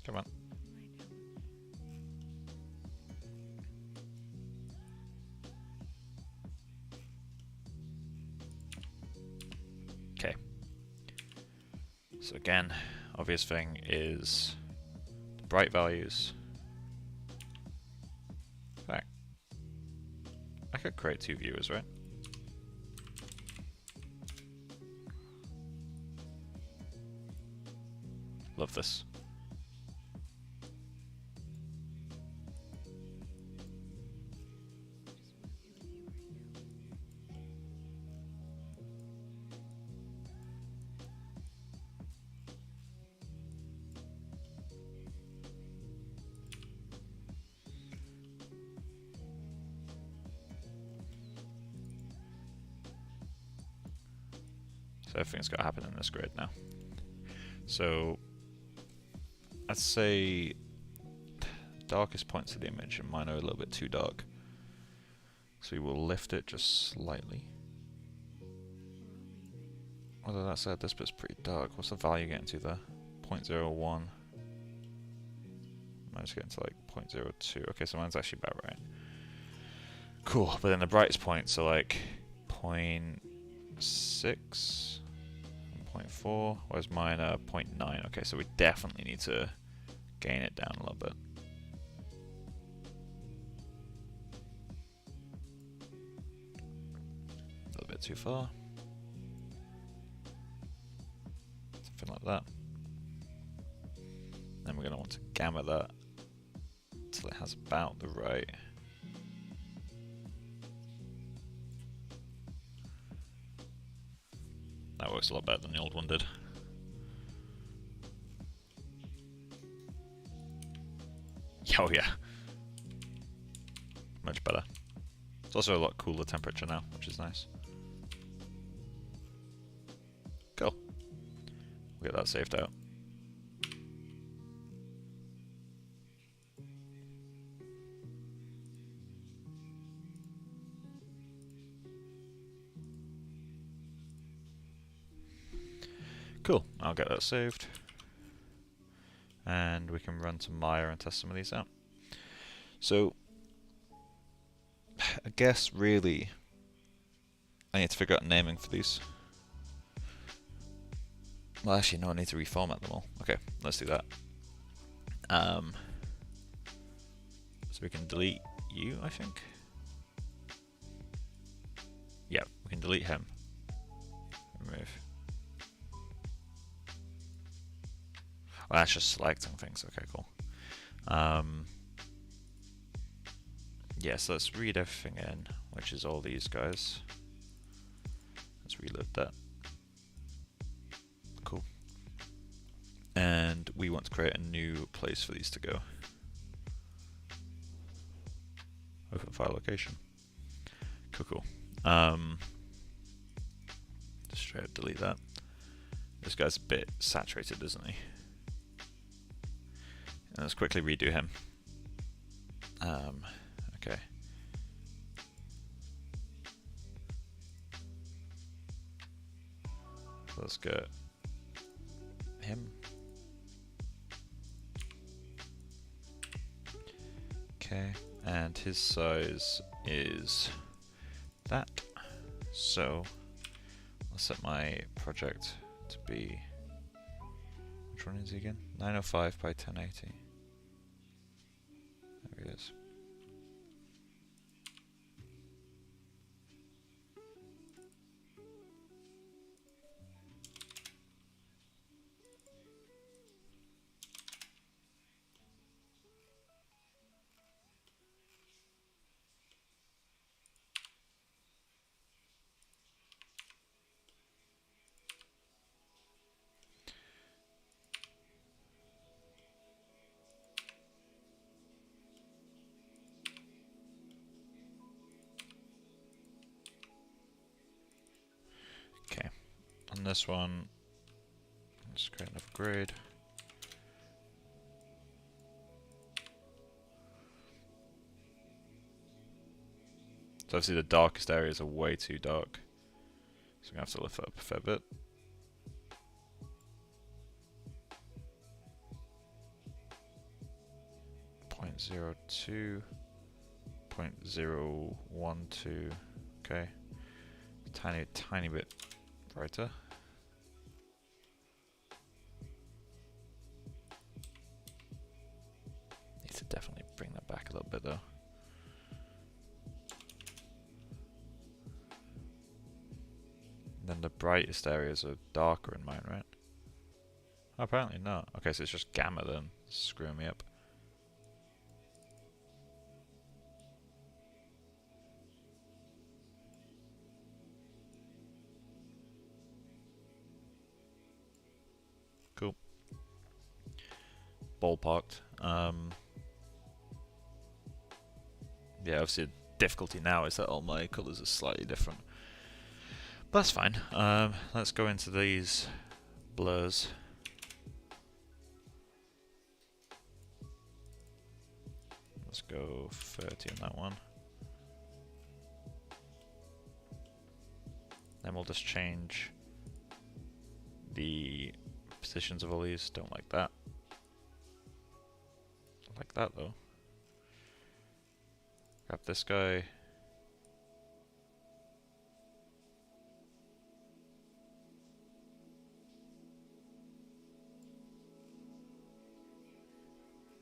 Come on. Okay. So again, obvious thing is the bright values. In fact, I could create two viewers, right? Love this. So everything's got to happen in this grid now. So I'd say darkest points of the image, and mine are a little bit too dark. So we will lift it just slightly. Although that said, this bit's pretty dark. What's the value getting to there? 0.01. Mine's getting to like 0.02. Okay, so mine's actually about right. Cool, but then the brightest points are like 0.6, 0.4, whereas mine are 0.9. Okay, so we definitely need to gain it down a little bit. A little bit too far. Something like that. Then we're going to want to gamma that until it has about the right. That works a lot better than the old one did. Oh yeah. Much better. It's also a lot cooler temperature now, which is nice. Cool. We'll get that saved out. Cool, I'll get that saved. And we can run to Maya and test some of these out. So, I guess really, I need to figure out naming for these. Well, actually, no, I need to reformat them all. Okay, let's do that. So we can delete you, I think. Yeah, we can delete him. Remove. Well, that's just selecting things. Okay, cool. Yeah, so let's read everything in, which is all these guys. Let's reload that. Cool. And we want to create a new place for these to go. Open file location. Cool, cool. Just straight up delete that. This guy's a bit saturated, isn't he? And let's quickly redo him. Okay. So let's get him. Okay, and his size is that. So I'll set my project to be, which one is he again? 905 by 1080. There he is. Okay, on this one, let's create another grid. So obviously the darkest areas are way too dark, so I'm going to have to lift it up a fair bit. .02, 0.012, okay, tiny bit brighter. Need to definitely bring that back a little bit though. Then the brightest areas are darker in mine, right? Oh, apparently not. Okay, so it's just gamma then, screwing me up. Cool. Ballparked. Yeah, obviously the difficulty now is that all my colours are slightly different. But that's fine. Let's go into these blurs. Let's go 30 on that one. Then we'll just change the positions of all these. Don't like that. I like that though. Grab this guy.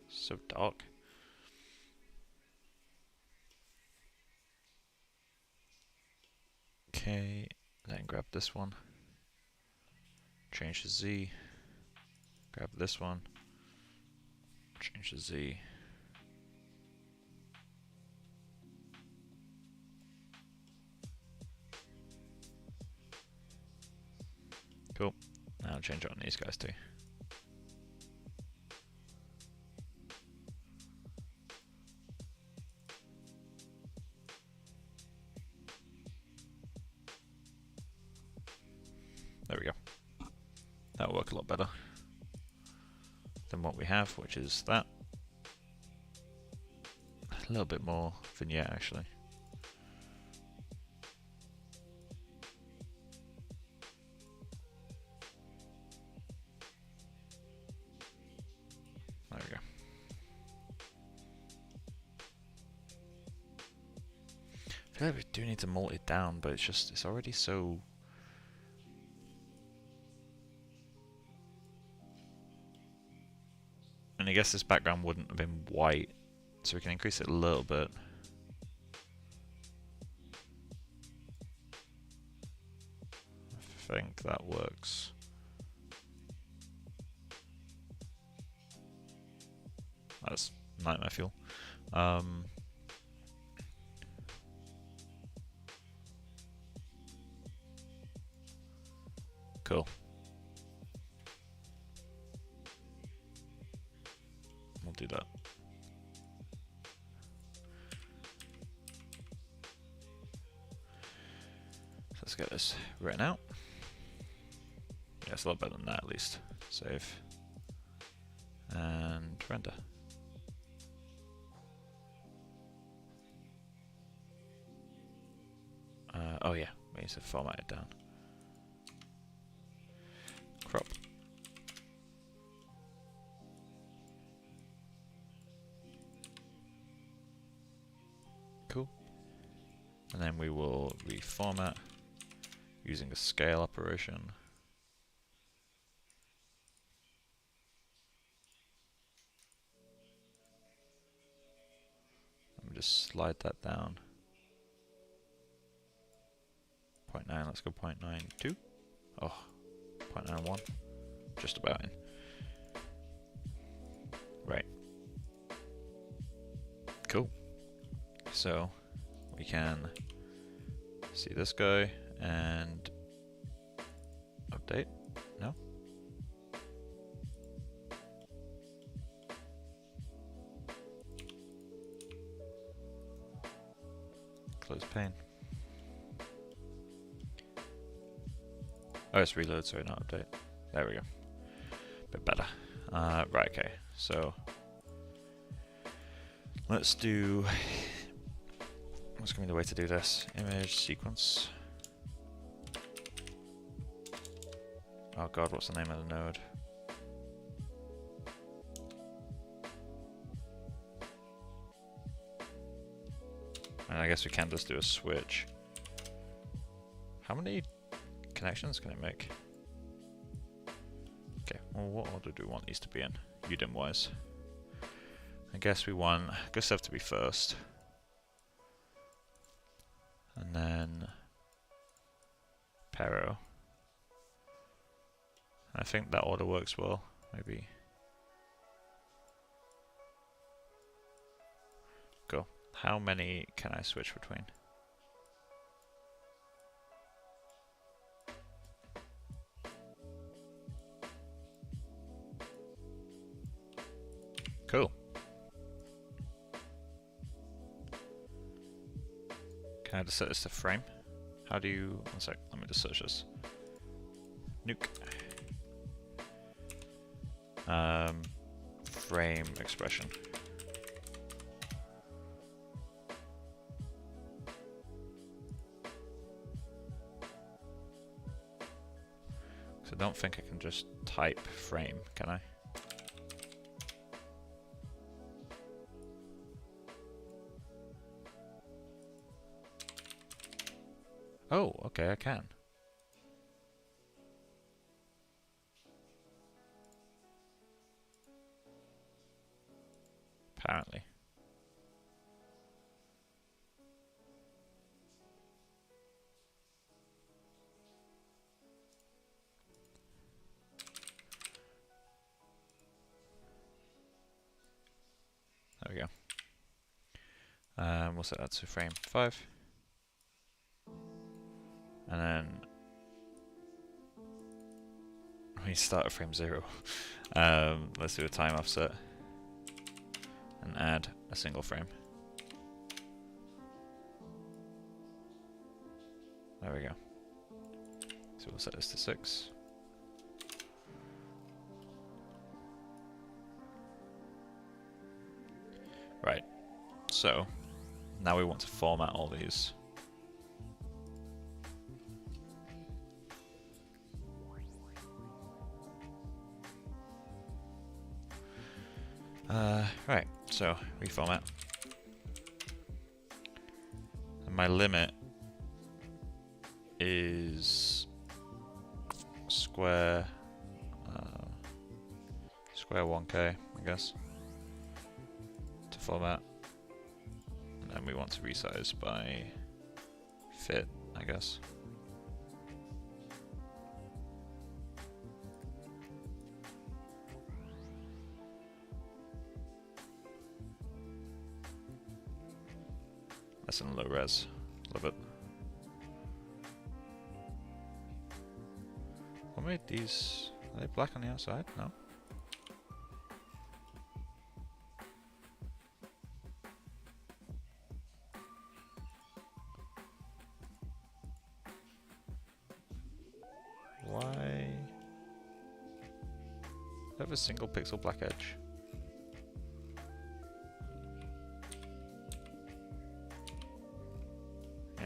So dark. Okay, then grab this one. Change the Z. Grab this one. Change the Z. Cool. Now I'll change it on these guys too. There we go. That'll work a lot better than what we have, which is that. A little bit more vignette actually. There we go. I feel like we do need to mult it down, but it's already so. And I guess this background wouldn't have been white, so we can increase it a little bit. I think that works. That's nightmare fuel. Cool. We'll do that. Let's get this written out. Yeah, it's a lot better than that at least. Save. And render. Oh yeah, we need to format it down. Crop. And then we will reformat using a scale operation. Let me just slide that down. 0.9, let's go 0.92. Oh, 0.91. Just about in. Right. Cool. So we can see this guy and update. No? Close pane. Oh, it's reload, sorry, not update. There we go. Bit better. Right, okay. So let's do. What's going to be the way to do this? Image sequence. Oh god, what's the name of the node? And I guess we can just do a switch. How many connections can it make? Okay, well, what order do we want these to be in? UDIM wise. I guess we want Gustave to be first. And then Pierrot. I think that order works well, maybe. Go. How many can I switch between? Cool. Can I just set this to frame? How do you... One sec, let me just search this. Nuke. Frame expression. So I don't think I can just type frame, can I? Oh, okay, I can. Apparently. There we go. We'll set that to frame 5. And then we start at frame 0. Let's do a time offset and add a single frame. There we go. So we'll set this to 6. Right. So now we want to format all these. Right, so reformat. And my limit is square 1K, I guess, to format. And then we want to resize by fit, I guess. That's in low res. Love it. What made these? Are they black on the outside? No. Why? Do I have a single pixel black edge?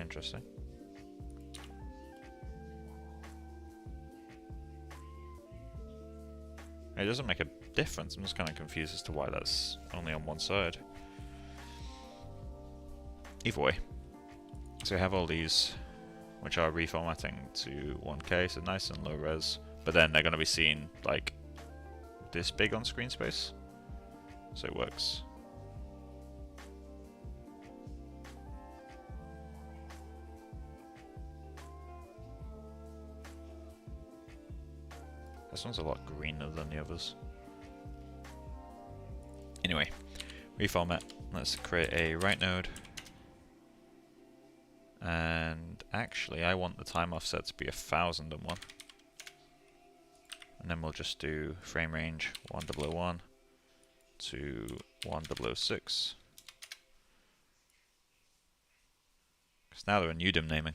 Interesting. It doesn't make a difference. I'm just kind of confused as to why that's only on one side. Either way, So we have all these, which are reformatting to 1K, so nice and low res. But then they're going to be seen like this big on screen space, so it works. This one's a lot greener than the others. Anyway, reformat. Let's create a write node. And actually, I want the time offset to be 1001. And then we'll just do frame range 1001 to 1006. Because now they're in UDIM naming.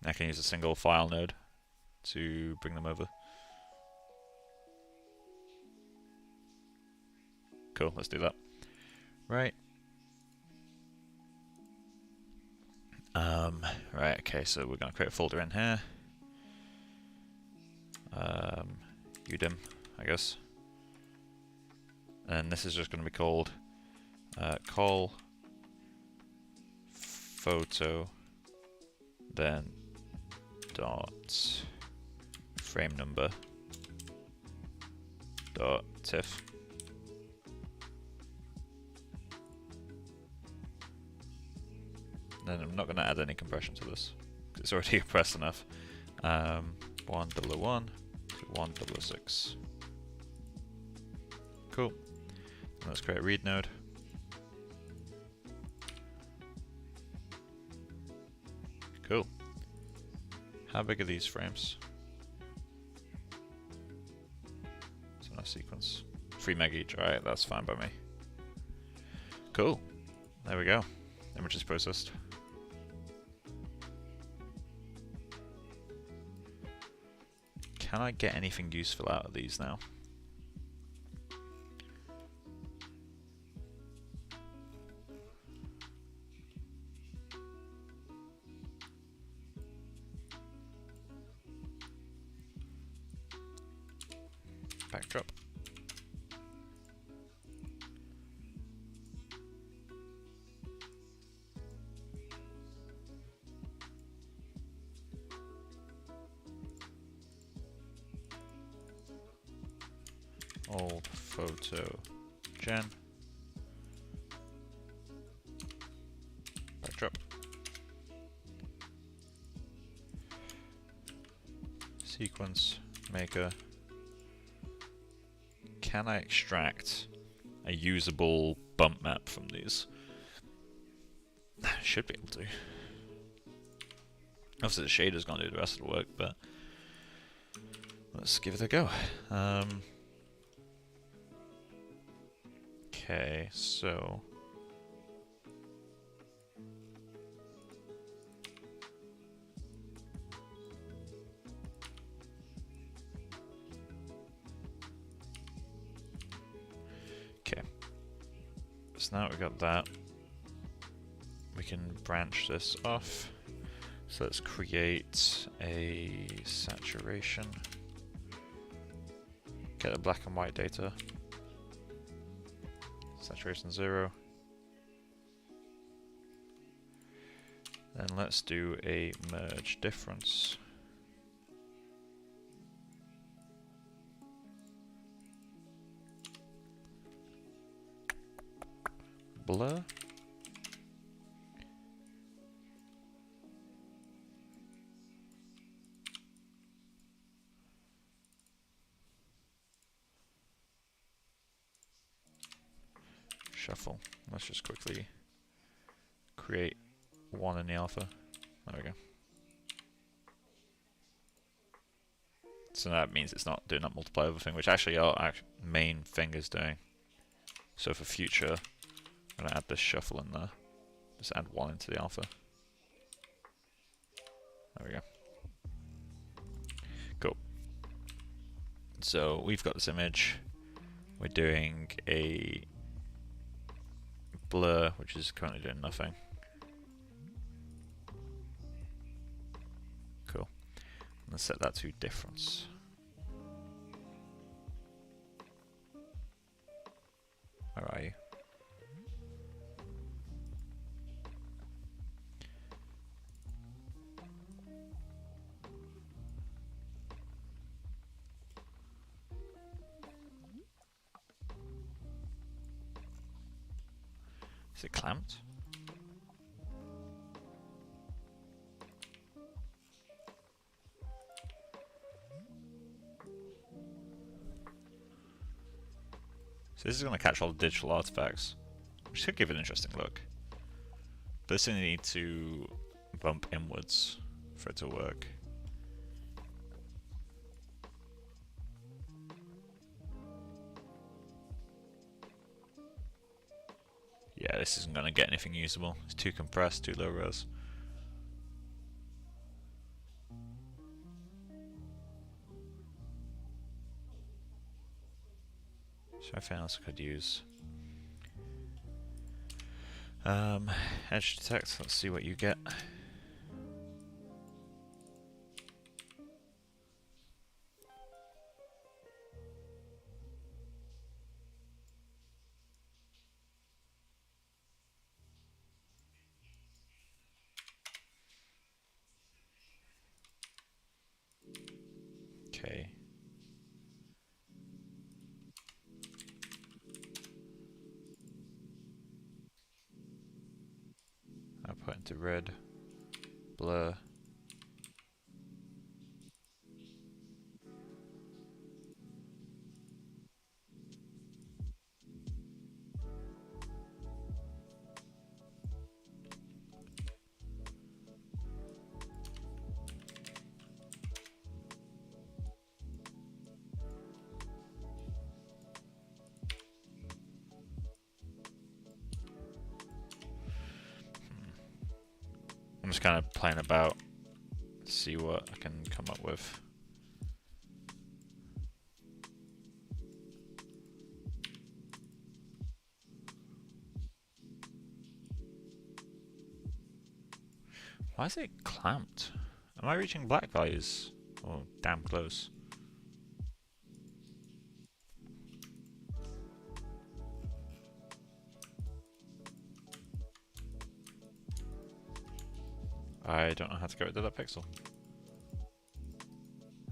I can use a single file node to bring them over. Cool, let's do that. Right. Right, okay, so we're going to create a folder in here. UDIM, I guess. And this is just going to be called call photo, then dot frame number dot tiff. Then I'm not going to add any compression to this, because it's already compressed enough. 1001 to 1006. Cool. And let's create a read node. Cool. How big are these frames? It's a nice sequence. 3 meg each. Alright, that's fine by me. Cool. There we go. Image is processed. Can I get anything useful out of these now? Backdrop. Old photo gen. Backdrop. Sequence maker. Can I extract a usable bump map from these? Should be able to. Obviously the shader's gonna do the rest of the work, but let's give it a go. Okay, so now we've got that, we can branch this off. So let's create a saturation, get the black and white data, saturation 0. Then let's do a merge difference. Blur. Shuffle. Let's just quickly create one in the alpha. There we go. So that means it's not doing that multiply over thing, which actually our main thing is doing. So for future, I'm going to add this shuffle in there. Just add 1 into the alpha. There we go. Cool. So we've got this image. We're doing a blur, which is currently doing nothing. Cool. Let's set that to difference. Where are you? Is it clamped? So this is going to catch all the digital artifacts, which could give it an interesting look. But this thing need to bump inwards for it to work. Yeah, this isn't going to get anything usable. It's too compressed, too low res. Is there anything else I could use? Edge detect, let's see what you get. Okay. I'll put into red, blur. I'm just kind of playing about to see what I can come up with. Why is it clamped? Am I reaching black values? Oh, damn close. I don't know how to get rid of that pixel.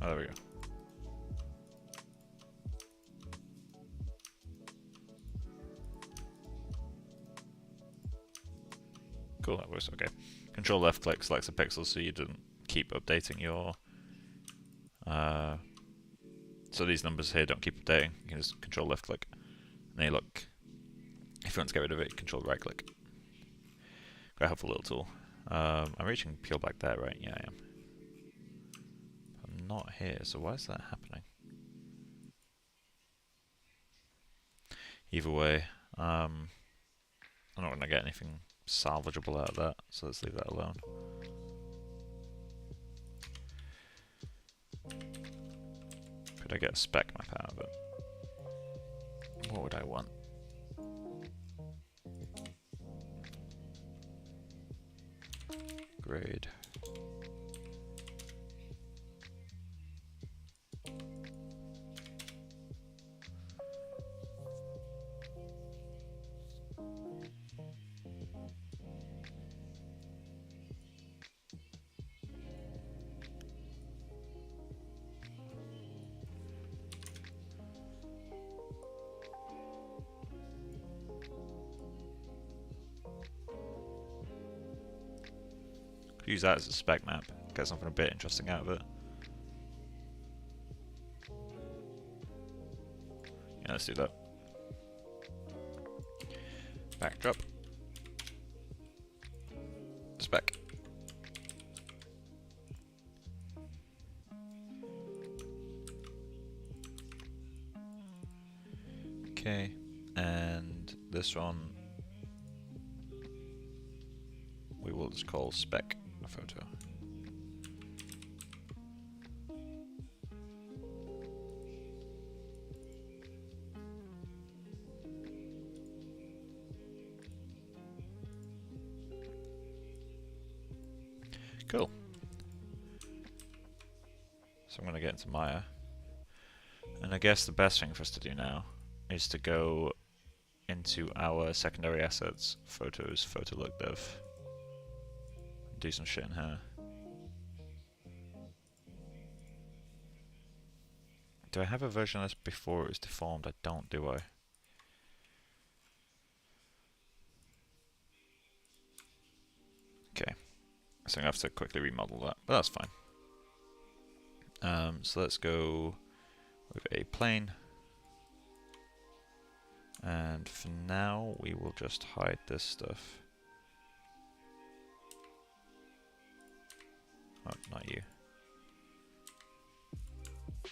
Oh, there we go. Cool, that works, okay. Control left click selects a pixel so you don't keep updating your... so these numbers here don't keep updating. You can just control left click. And then you look. If you want to get rid of it, control right click. Quite a helpful little tool. I'm reaching pure black there, right? Yeah, I am. I'm not here, so why is that happening? Either way, I'm not going to get anything salvageable out of that, so let's leave that alone. Could I get a spec map out of it? What would I want? Grade. Use that as a spec map, get something a bit interesting out of it. Yeah, let's do that. Backdrop. Spec. Okay, and this one we will just call spec photo. Cool. So I'm going to get into Maya. And I guess the best thing for us to do now is to go into our secondary assets, photos, photo look dev. Do some shit in here. Do I have a version of this before it was deformed? I don't, do I? So I'm going to have to quickly remodel that, but that's fine. So let's go with a plane. And for now, we will just hide this stuff. Oh, not you.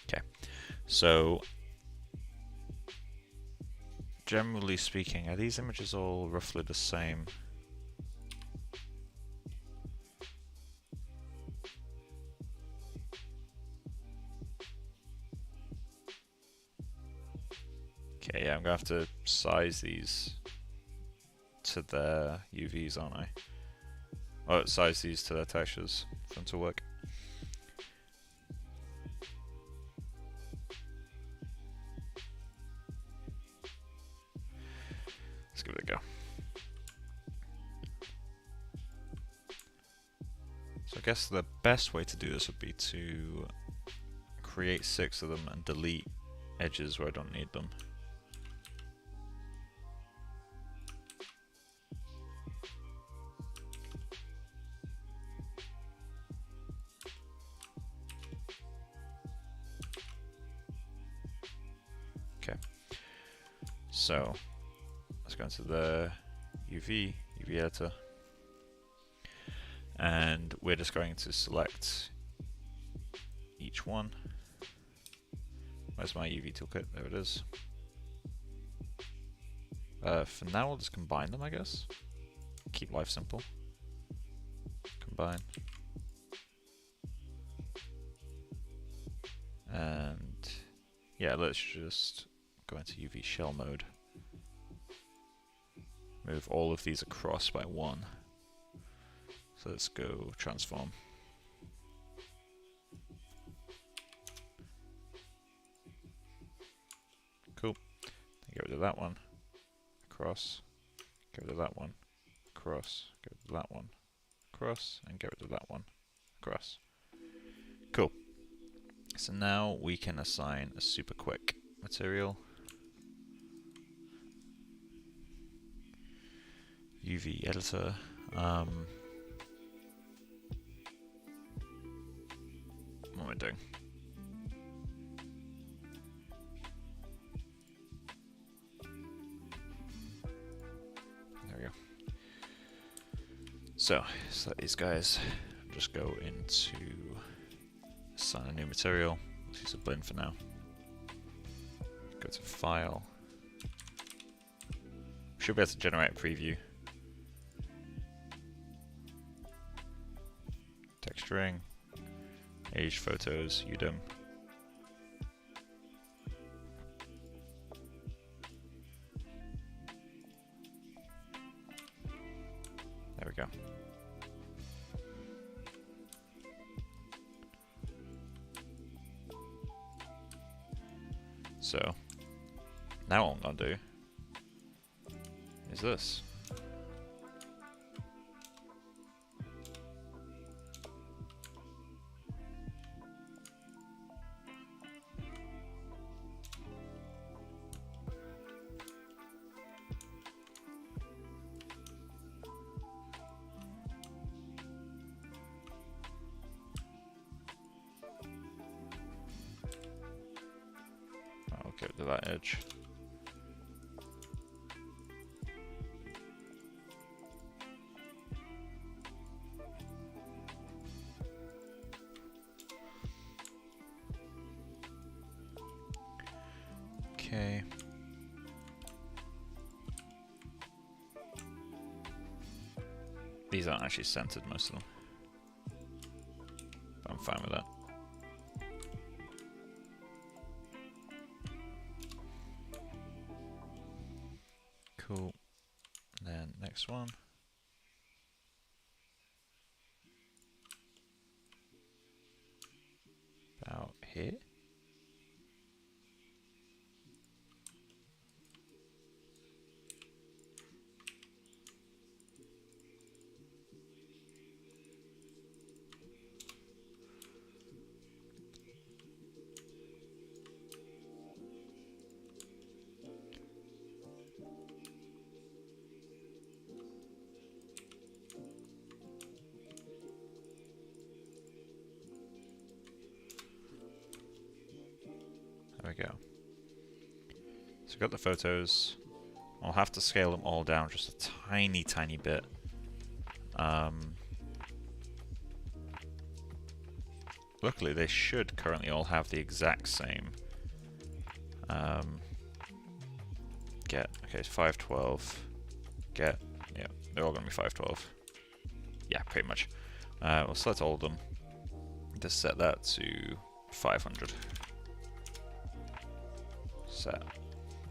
Okay. So, generally speaking, are these images all roughly the same? Okay, yeah, I'm gonna have to size these to their UVs, aren't I? Oh, size these to their textures for them to work. Let's give it a go. So I guess the best way to do this would be to create 6 of them and delete edges where I don't need them. Okay, so let's go into the UV editor, and we're just going to select each one. Where's my UV toolkit? There it is. For now, we'll just combine them, I guess. Keep life simple. Combine. And yeah, let's just go into UV shell mode. Move all of these across by 1. So let's go transform. Cool. Get rid of that one. Across. Get rid of that one. Across. Get rid of that one. Across. And get rid of that one. Across. Cool. So now we can assign a super quick material. UV editor. What am I doing? There we go. So let these guys just go into assign a new material. Let's use a blend for now. Go to File. Should be able to generate a preview. Texturing. Age photos, UDIM. There we go. So now what I'm gonna do is this. I'll get rid of that edge. Okay. These aren't actually centered, most of them. But I'm fine with that. Cool. Then next one. About here. go. So we've got the photos. I'll have to scale them all down just a tiny, tiny bit. Luckily, they should currently all have the exact same get. Okay, it's 512. Get. Yeah, they're all going to be 512. Yeah, pretty much. We'll select all of them. Just set that to 500. Set.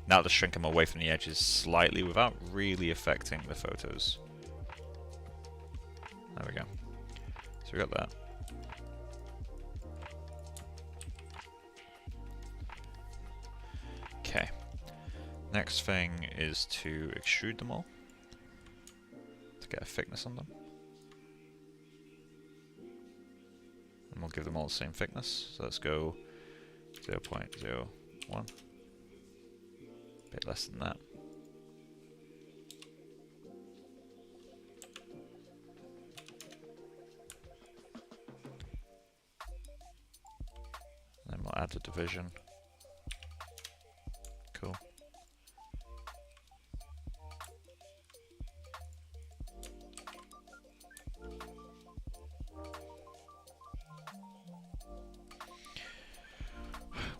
Now just shrink them away from the edges slightly without really affecting the photos. There we go. So we got that. Okay. Next thing is to extrude them all to get a thickness on them. And we'll give them all the same thickness. So let's go 0.01. A bit less than that. Then we'll add the division. Cool.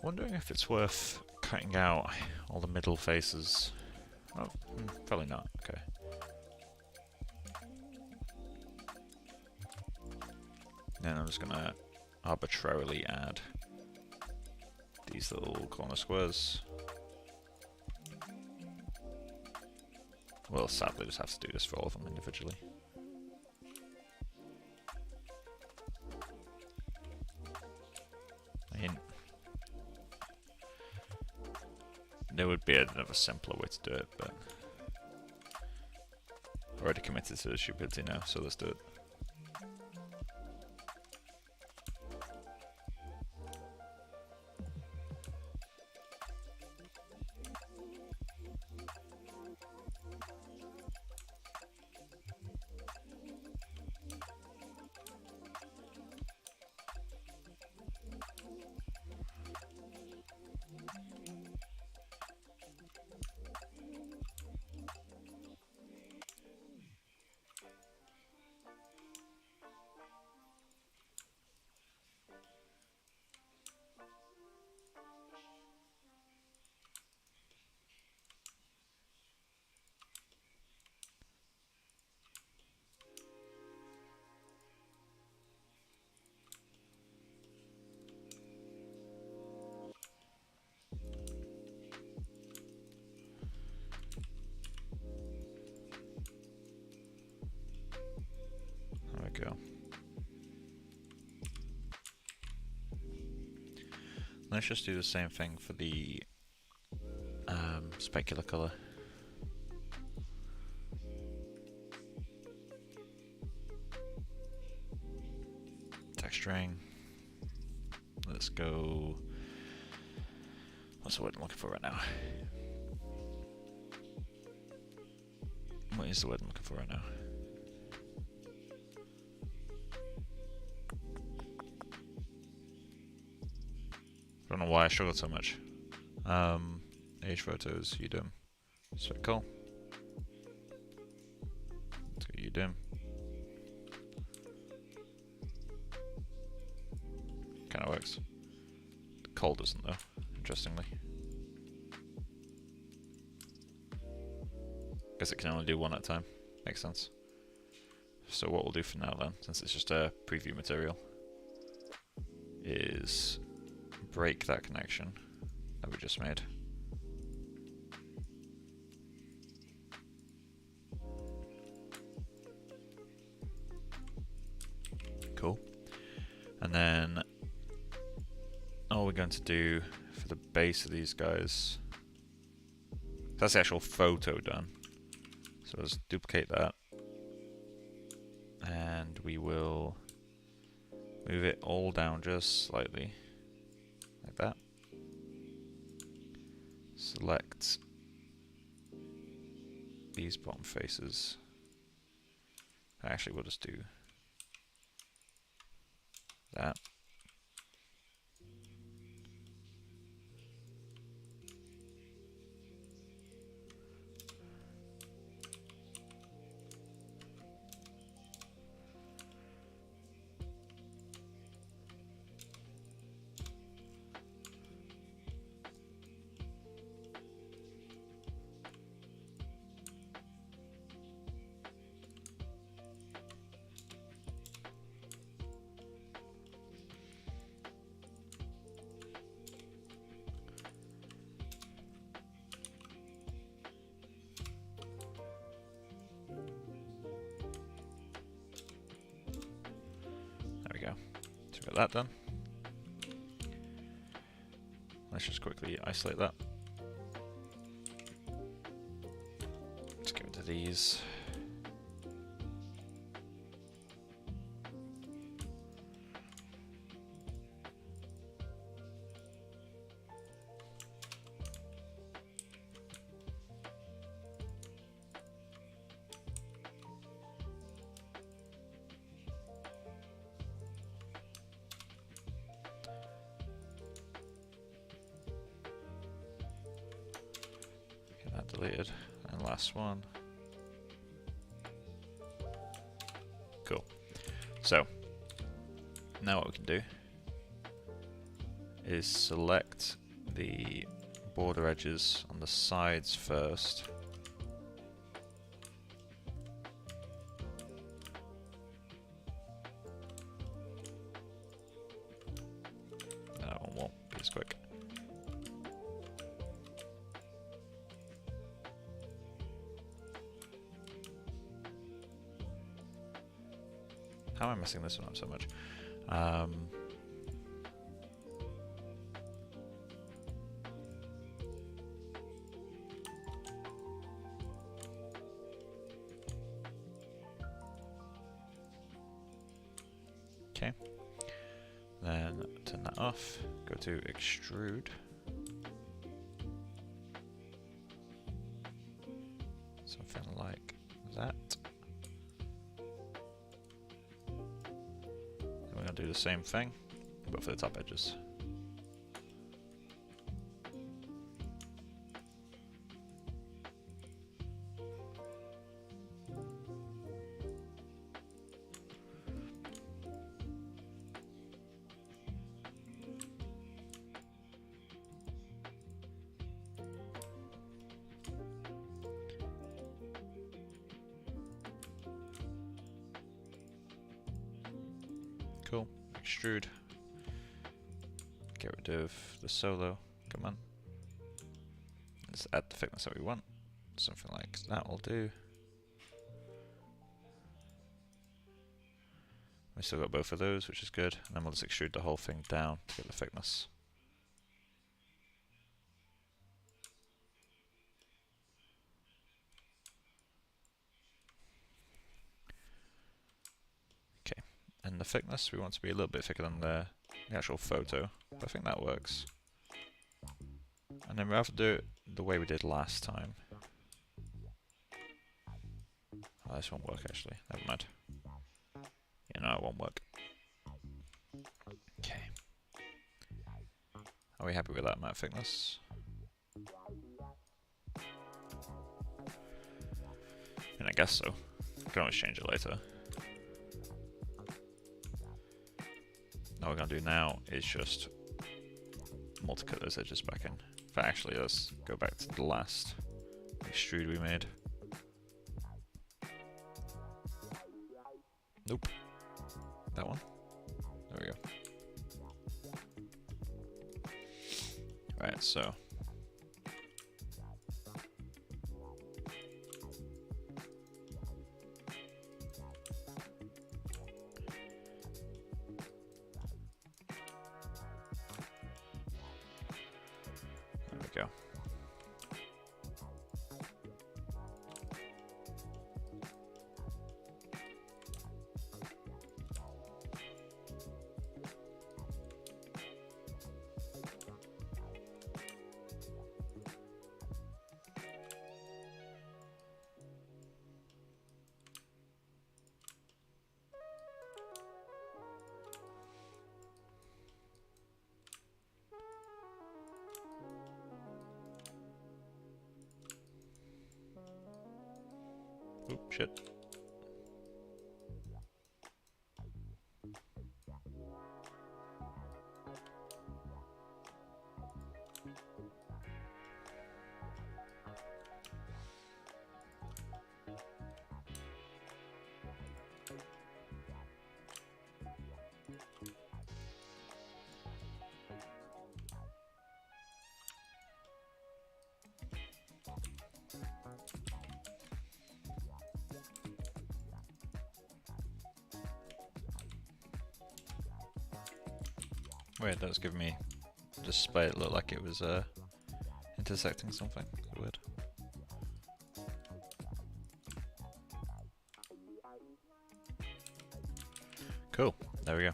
Wondering if it's worth cutting out all the middle faces. Oh, probably not. Okay. Then I'm just gonna arbitrarily add these little corner squares. We'll sadly just have to do this for all of them individually. I mean, there would be another simpler way to do it, but I've already committed to the stupidity now, so let's do it. Go. Let's just do the same thing for the specular color. Texturing. Let's go. What's the word I'm looking for right now? What is the word I'm looking for right now? I don't know why I struggled so much. Age photos, UDIM. Speckle. Let's go UDIM. Kinda works. The cold doesn't though, interestingly. Guess it can only do one at a time. Makes sense. So what we'll do for now then, since it's just a preview material, is break that connection that we just made. Cool. And then all we're going to do for the base of these guys, that's the actual photo done. So let's duplicate that. And we will move it all down just slightly. Like that. Select these bottom faces. Actually, we'll just do that. So we got that done. Let's just quickly isolate that. Let's give it to these. Deleted. And last one. Cool. So now what we can do is select the border edges on the sides first. That one won't be as quick. How am I messing this one up so much? Okay. Then turn that off. Go to extrude. Something like that. We're going to do the same thing, but for the top edges. Cool. Extrude. Get rid of the solo. Come on. Let's add the thickness that we want. Something like that will do. We still got both of those, which is good. And then we'll just extrude the whole thing down to get the thickness. Okay. And the thickness, we want to be a little bit thicker than the actual photo. But I think that works. And then we have to do it the way we did last time. Oh, this won't work actually. Never mind. Yeah, no, it won't work. Okay. Are we happy with that amount of thickness? I mean, I guess so. We can always change it later. All we're going to do now is just multi-cut those edges back in. But actually, let's go back to the last extrude we made. Nope. That one. There we go. Right, so. There we go. Oop, shit. Weird, that was giving me display. It looked like it was intersecting something. Weird. Cool, there we go.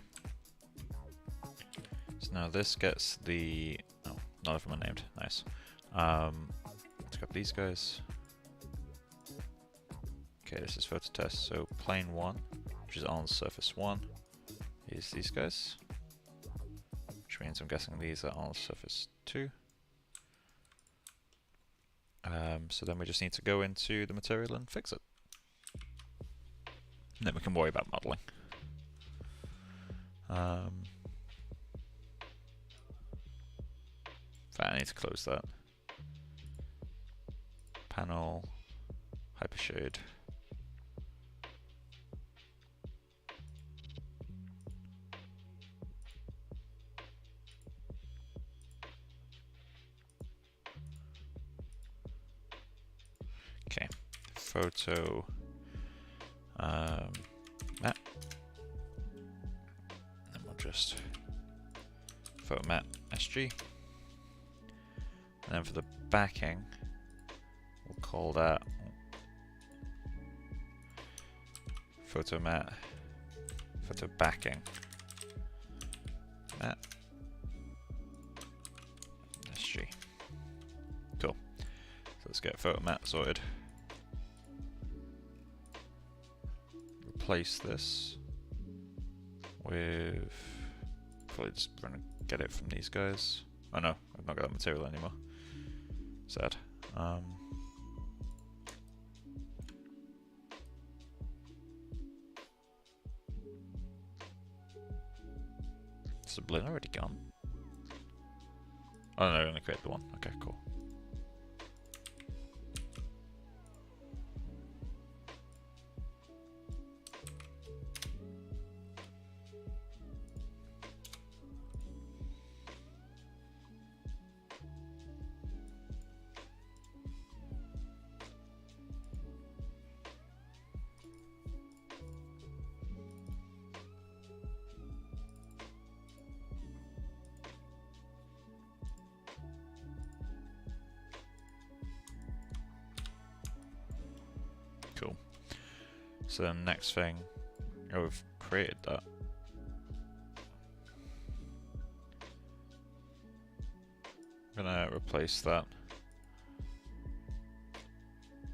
So now this gets the... oh, none of them are named, nice. Let's grab these guys. Okay, this is photo test, so plane 1, which is on surface 1, is these guys. Which means I'm guessing these are on surface 2. So then we just need to go into the material and fix it. And then we can worry about modeling. I need to close that. Panel, hypershade. Okay, photo map. And we'll just photo map SG. And then for the backing, we'll call that photo mat, photo backing mat SG. Cool. So let's get photo mat sorted. Replace this with, probably just gonna get it from these guys. Oh no, I've not got that material anymore. Sad. Is the blend already gone? Oh no, I only created the one. Okay, cool. Cool. So then next thing, oh, we've created that. I'm gonna replace that.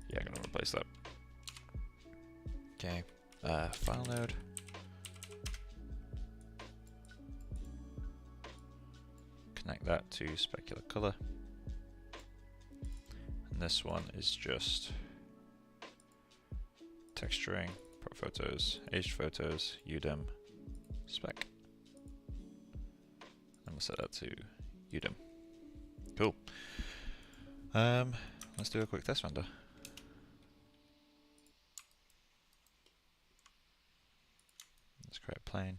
Yeah, I'm gonna replace that. Okay, file node. Connect that to specular color. And this one is just texturing, pro photos, aged photos, UDIM, spec. And we'll set that to UDIM. Cool. Let's do a quick test render. Let's create a plane.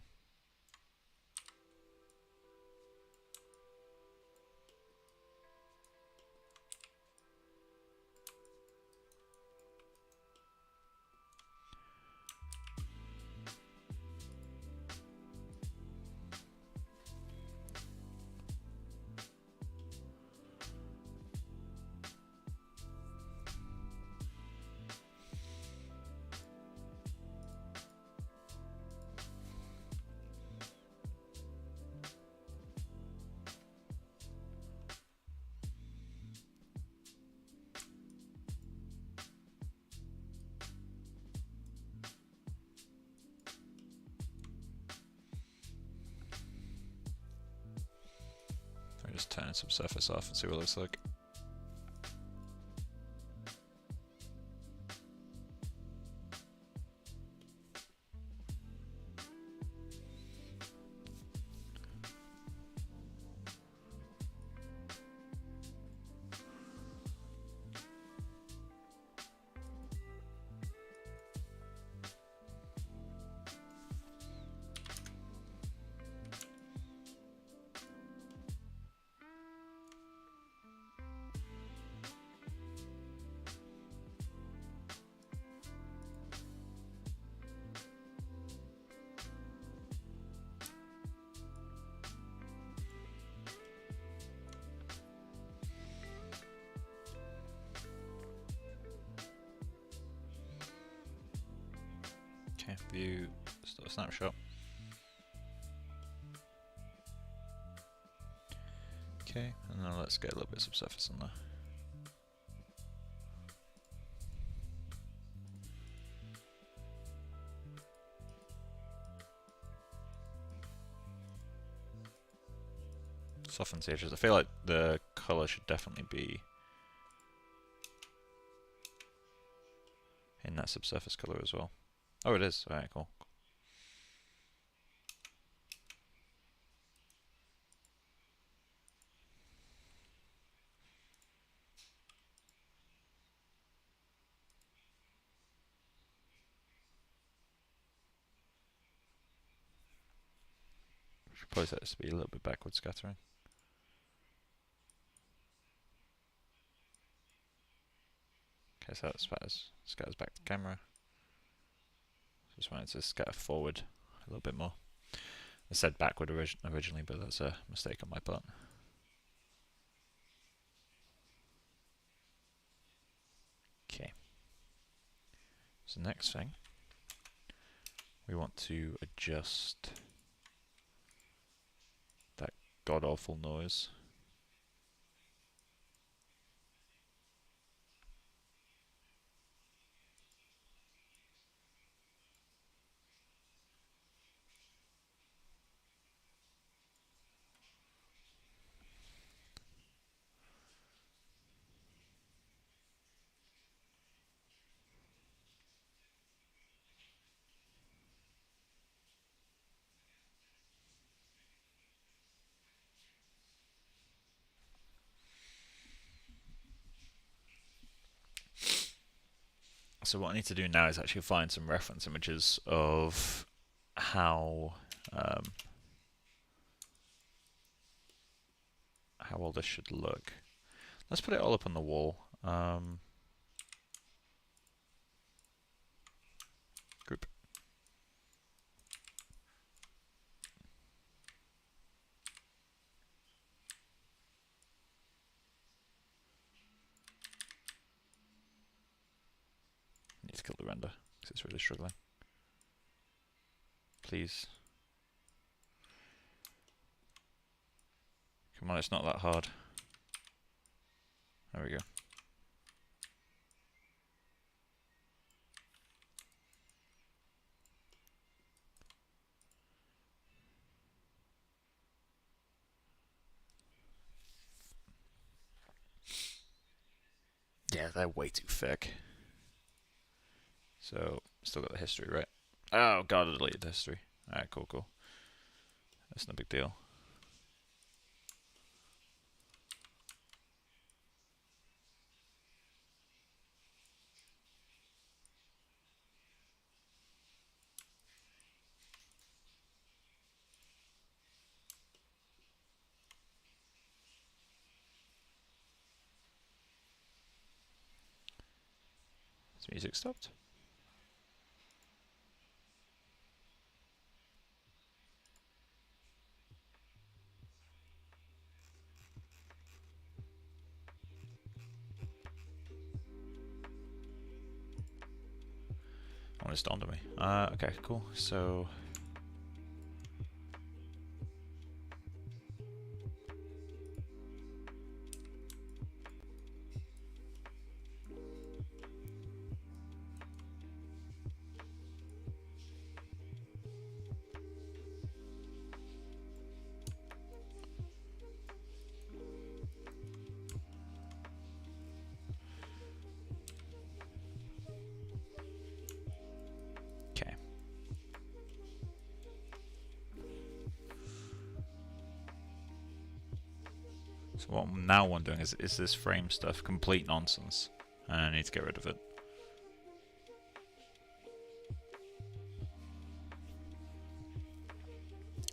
Just turn some surface off and see what it looks like. view, start snapshot. Okay, and then let's get a little bit of subsurface on there. Softens the edges. I feel like the colour should definitely be in that subsurface colour as well. Oh, it is. Alright, cool. Should probably set this to be a little bit backward scattering. Okay, so that scatters back to camera. Just wanted to scatter forward a little bit more. I said backward originally, but that's a mistake on my part. Okay. So next thing, we want to adjust that god-awful noise. So what I need to do now is actually find some reference images of how all this should look. Let's put it all up on the wall. Group. I need to kill the render because it's really struggling. Please. Come on, it's not that hard. There we go. Yeah, they're way too thick. So, still got the history, right? Oh god, I deleted the history. Alright, cool, cool. That's no big deal. Has music stopped? Oh, it's dawned on me. Okay, cool. So So what I'm now wondering is this frame stuff complete nonsense? And I need to get rid of it.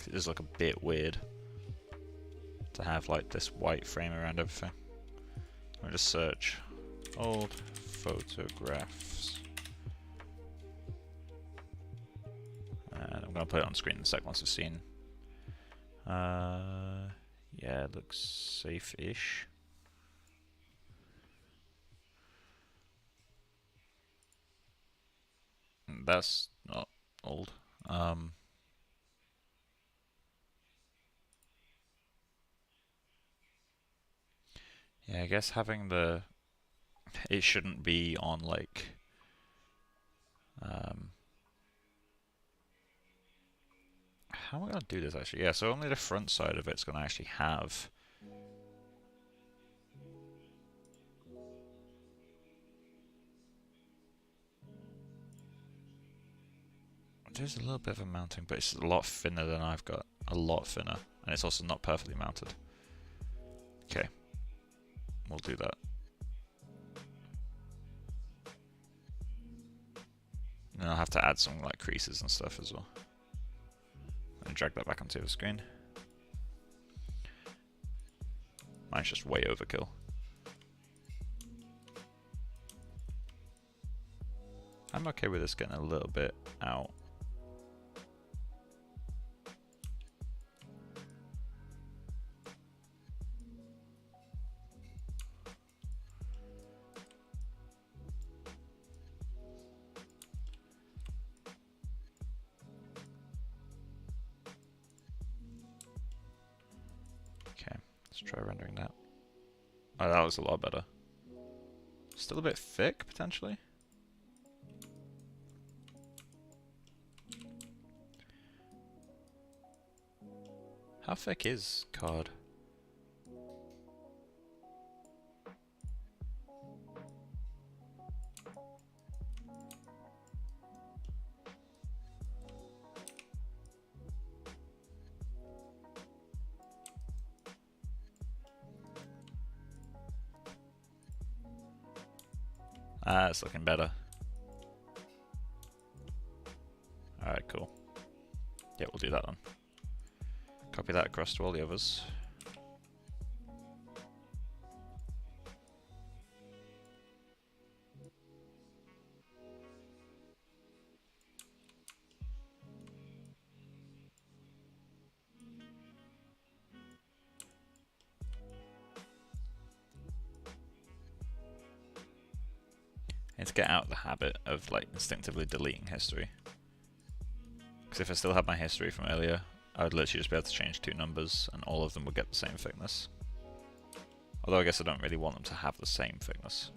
It does look a bit weird to have like this white frame around everything. I'll just search old photographs. And I'm going to put it on screen in a sec once I've seen. Yeah, it looks safe-ish. That's not old. Yeah, I guess having the... It shouldn't be on, like... How am I going to do this, actually? Yeah, so only the front side of it's going to actually have... There's a little bit of a mounting, but it's a lot thinner than I've got. A lot thinner. And it's also not perfectly mounted. Okay. We'll do that. And I'll have to add some like creases and stuff as well. And drag that back onto the screen. Mine's just way overkill. I'm okay with this getting a little bit out. Okay, let's try rendering that. Oh, that looks a lot better. Still a bit thick, potentially. How thick is card? Ah, it's looking better. Alright, cool. Yeah, we'll do that then. Copy that across to all the others. I need to get out of the habit of like instinctively deleting history. Because if I still had my history from earlier, I would literally just be able to change 2 numbers and all of them would get the same thickness. Although I guess I don't really want them to have the same thickness.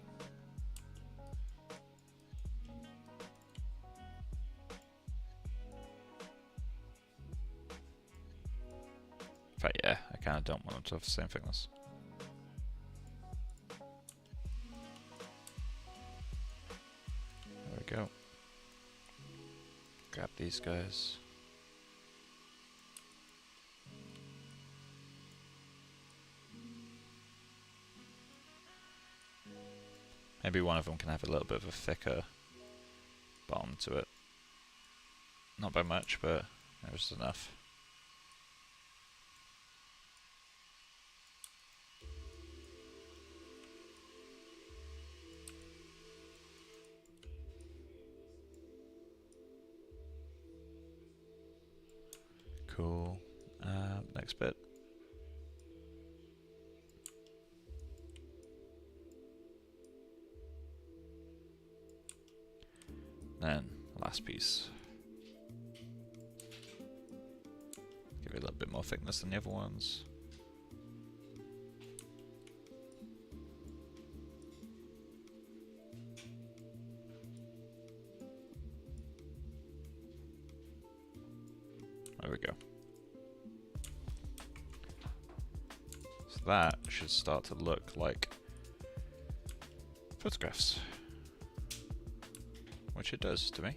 In fact, yeah, I kind of don't want them to have the same thickness. There we go. Grab these guys. Maybe one of them can have a little bit of a thicker bottom to it. Not by much, but there's enough. Cool. Next bit. Then last piece. Give it a little bit more thickness than the other ones. There we go. So that should start to look like photographs. Which it does to me.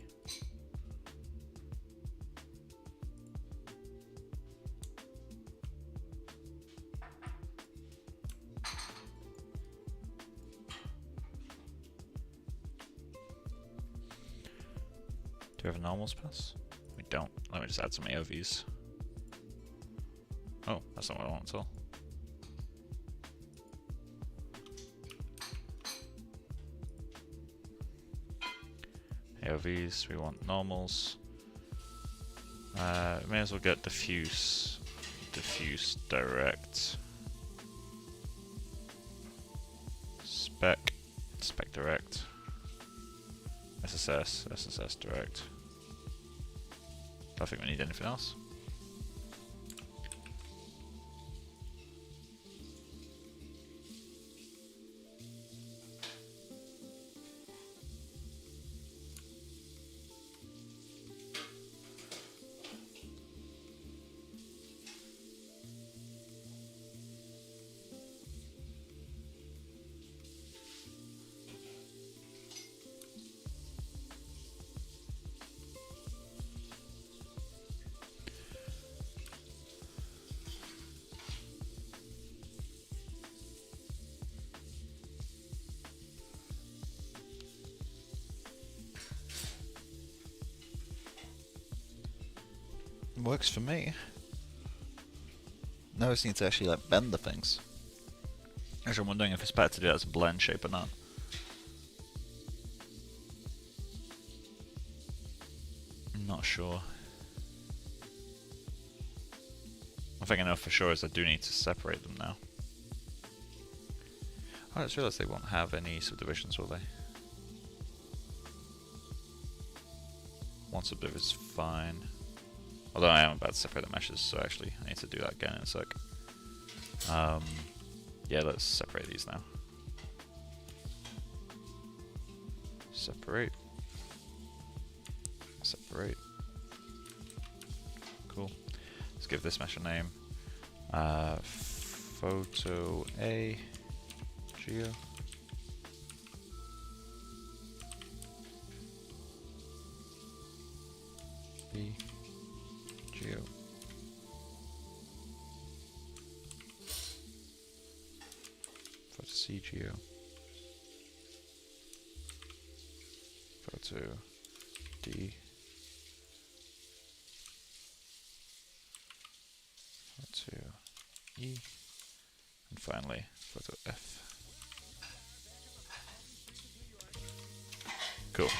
Do we have a normals pass? We don't. Let me just add some AOVs. Oh, that's not what I want at all. AOVs, we want normals. May as well get diffuse direct. Spec direct. SSS direct. Don't think we need anything else. Works for me. Now I just need to actually like bend the things. Actually, I'm wondering if it's better to do it as a blend shape or not. I'm not sure. One thing I know for sure is I do need to separate them now. Oh, I just realised they won't have any subdivisions, will they? One subdiv is fine. Although I am about to separate the meshes, so actually I need to do that again in a sec. Yeah, let's separate these now. Separate. Separate. Cool. Let's give this mesh a name. Photo A Geo. B Geo. Photo C Geo. Photo D. Photo E. And finally, photo F. Cool.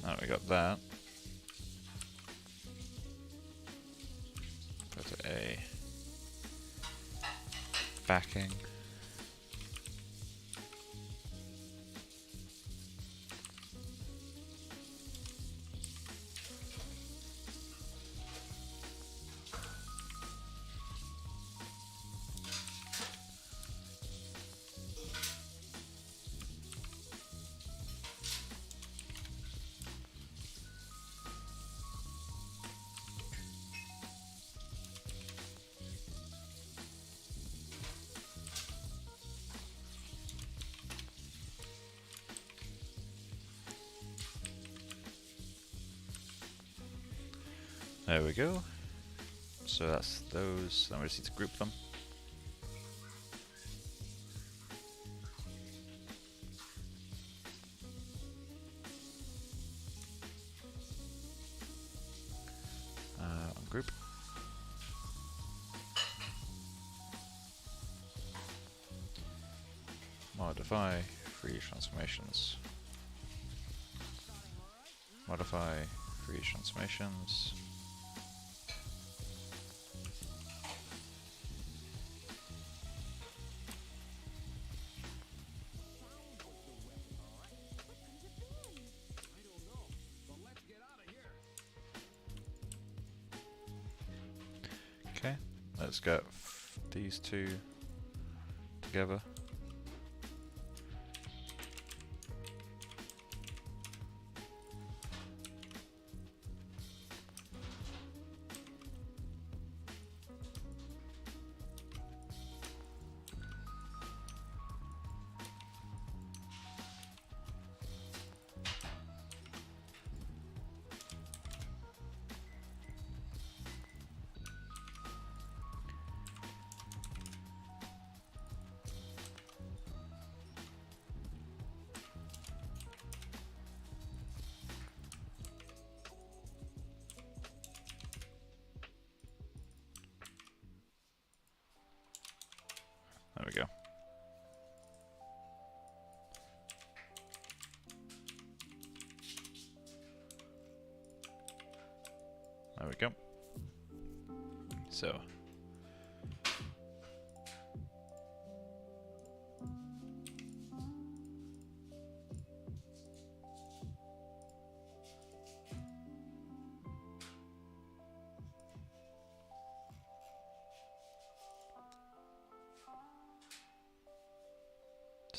Now we got that. Photo A. Backing. There we go. So that's those. Then we just need to group them. Ungroup. Modify free transformations. Modify free transformations. Okay, let's get these two together. There we go. There we go. So.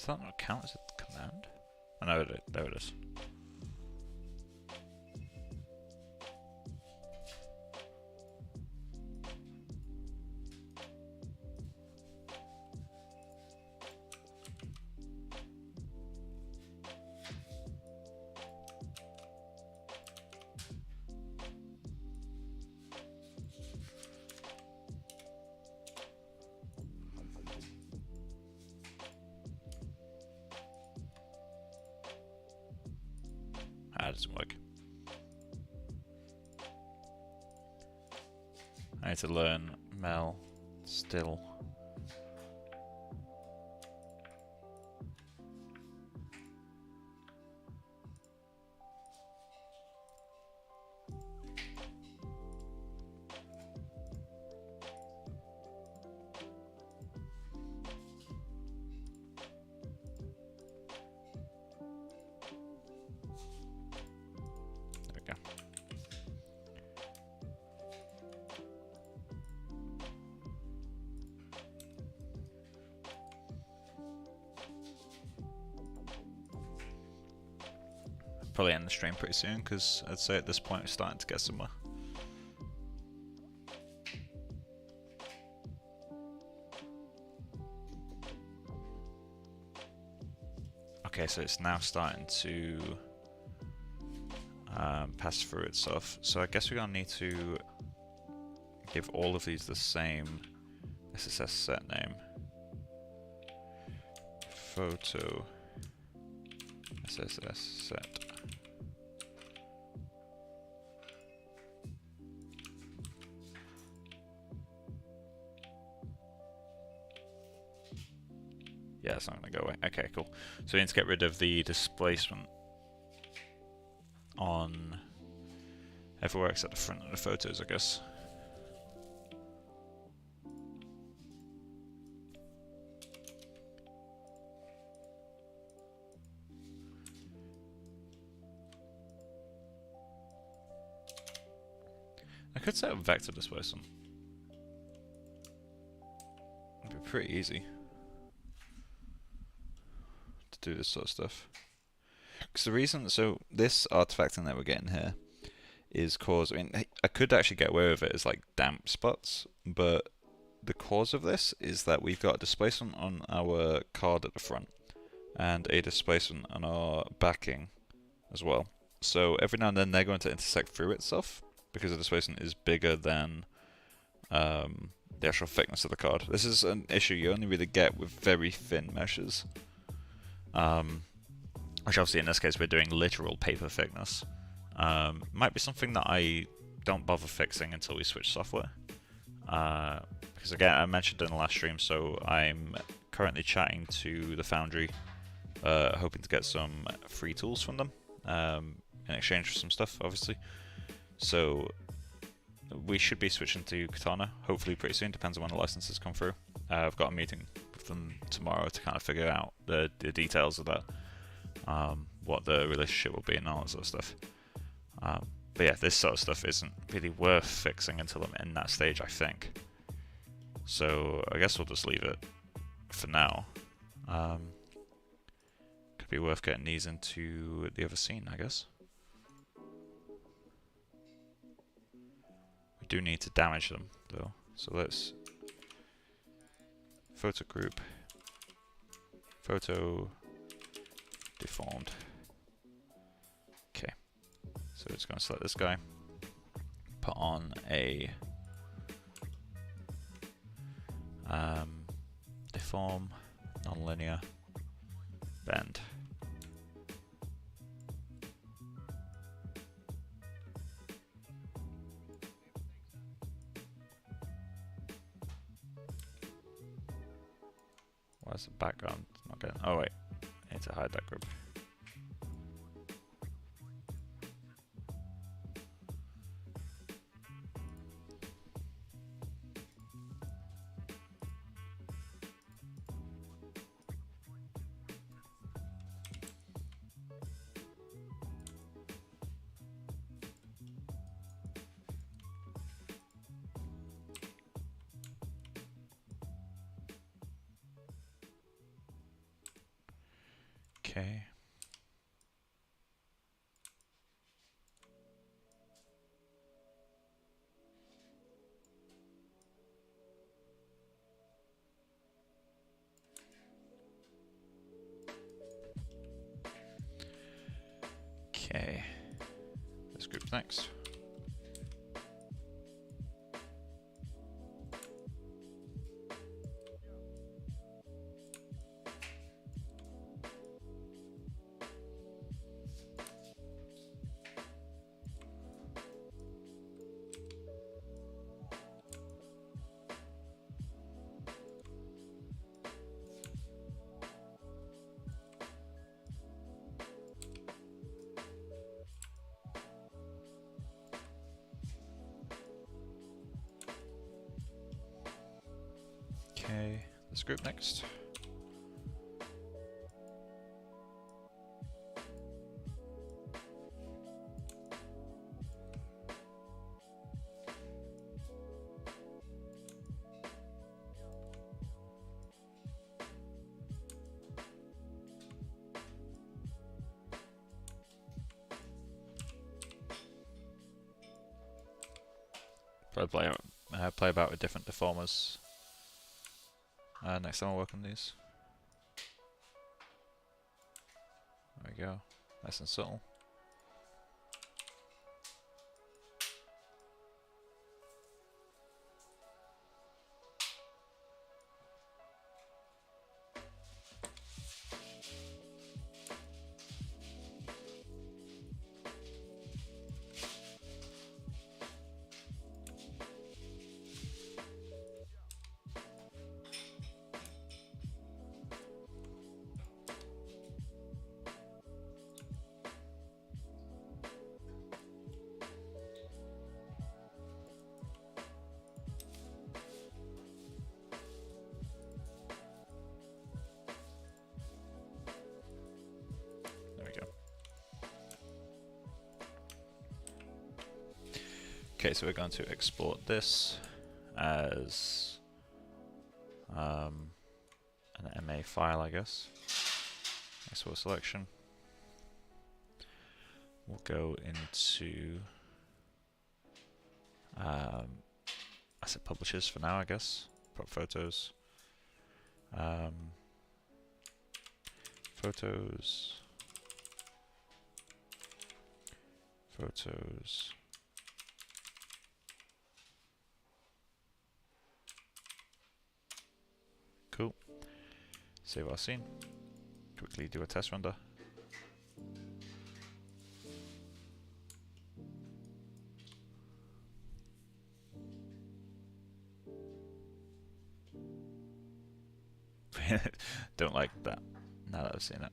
that not count as a command? Oh no, there it is. That doesn't work. I need to learn Mel still. Probably end the stream pretty soon because I'd say at this point we're starting to get somewhere. Okay, so it's now starting to pass through itself. So I guess we're gonna need to give all of these the same SSS set name. Photo SSS set. Yeah, it's not going to go away. Okay, cool. So we need to get rid of the displacement on everywhere except the front of the photos, I guess. I could set up vector displacement. It'd be pretty easy do this sort of stuff. Because the reason, so this artifacting that we're getting here is cause, I mean, I could actually get away with it as like damp spots, but the cause of this is that we've got a displacement on our card at the front and a displacement on our backing as well. So every now and then they're going to intersect through itself because the displacement is bigger than the actual thickness of the card. This is an issue you only really get with very thin meshes. Which obviously in this case we're doing literal paper thickness. Might be something that I don't bother fixing until we switch software. Because again, I mentioned in the last stream, so I'm currently chatting to the Foundry, hoping to get some free tools from them, in exchange for some stuff, obviously. So we should be switching to Katana, hopefully pretty soon, depends on when the licenses come through. I've got a meeting with them tomorrow to kind of figure out the details of that, what the relationship will be and all that sort of stuff. But yeah, this sort of stuff isn't really worth fixing until I'm in that stage, I think. So I guess we'll just leave it for now. Could be worth getting these into the other scene, I guess. We do need to damage them though, so let's photo group, photo deformed. Okay, so it's going to select this guy, put on a deform, nonlinear, bend. Where's the background? Not getting. Oh wait, I need to hide that group. Okay. Okay. This group's next. Okay, this group next. Probably play about with different deformers. Next time I'll work on these. There we go. Nice and subtle. Okay, so we're going to export this as an MA file, I guess. Export selection. We'll go into asset publishers for now, I guess. Prop photos. Photos. Photos. Cool. Save our scene. Quickly do a test render. Don't like that now that I've seen it.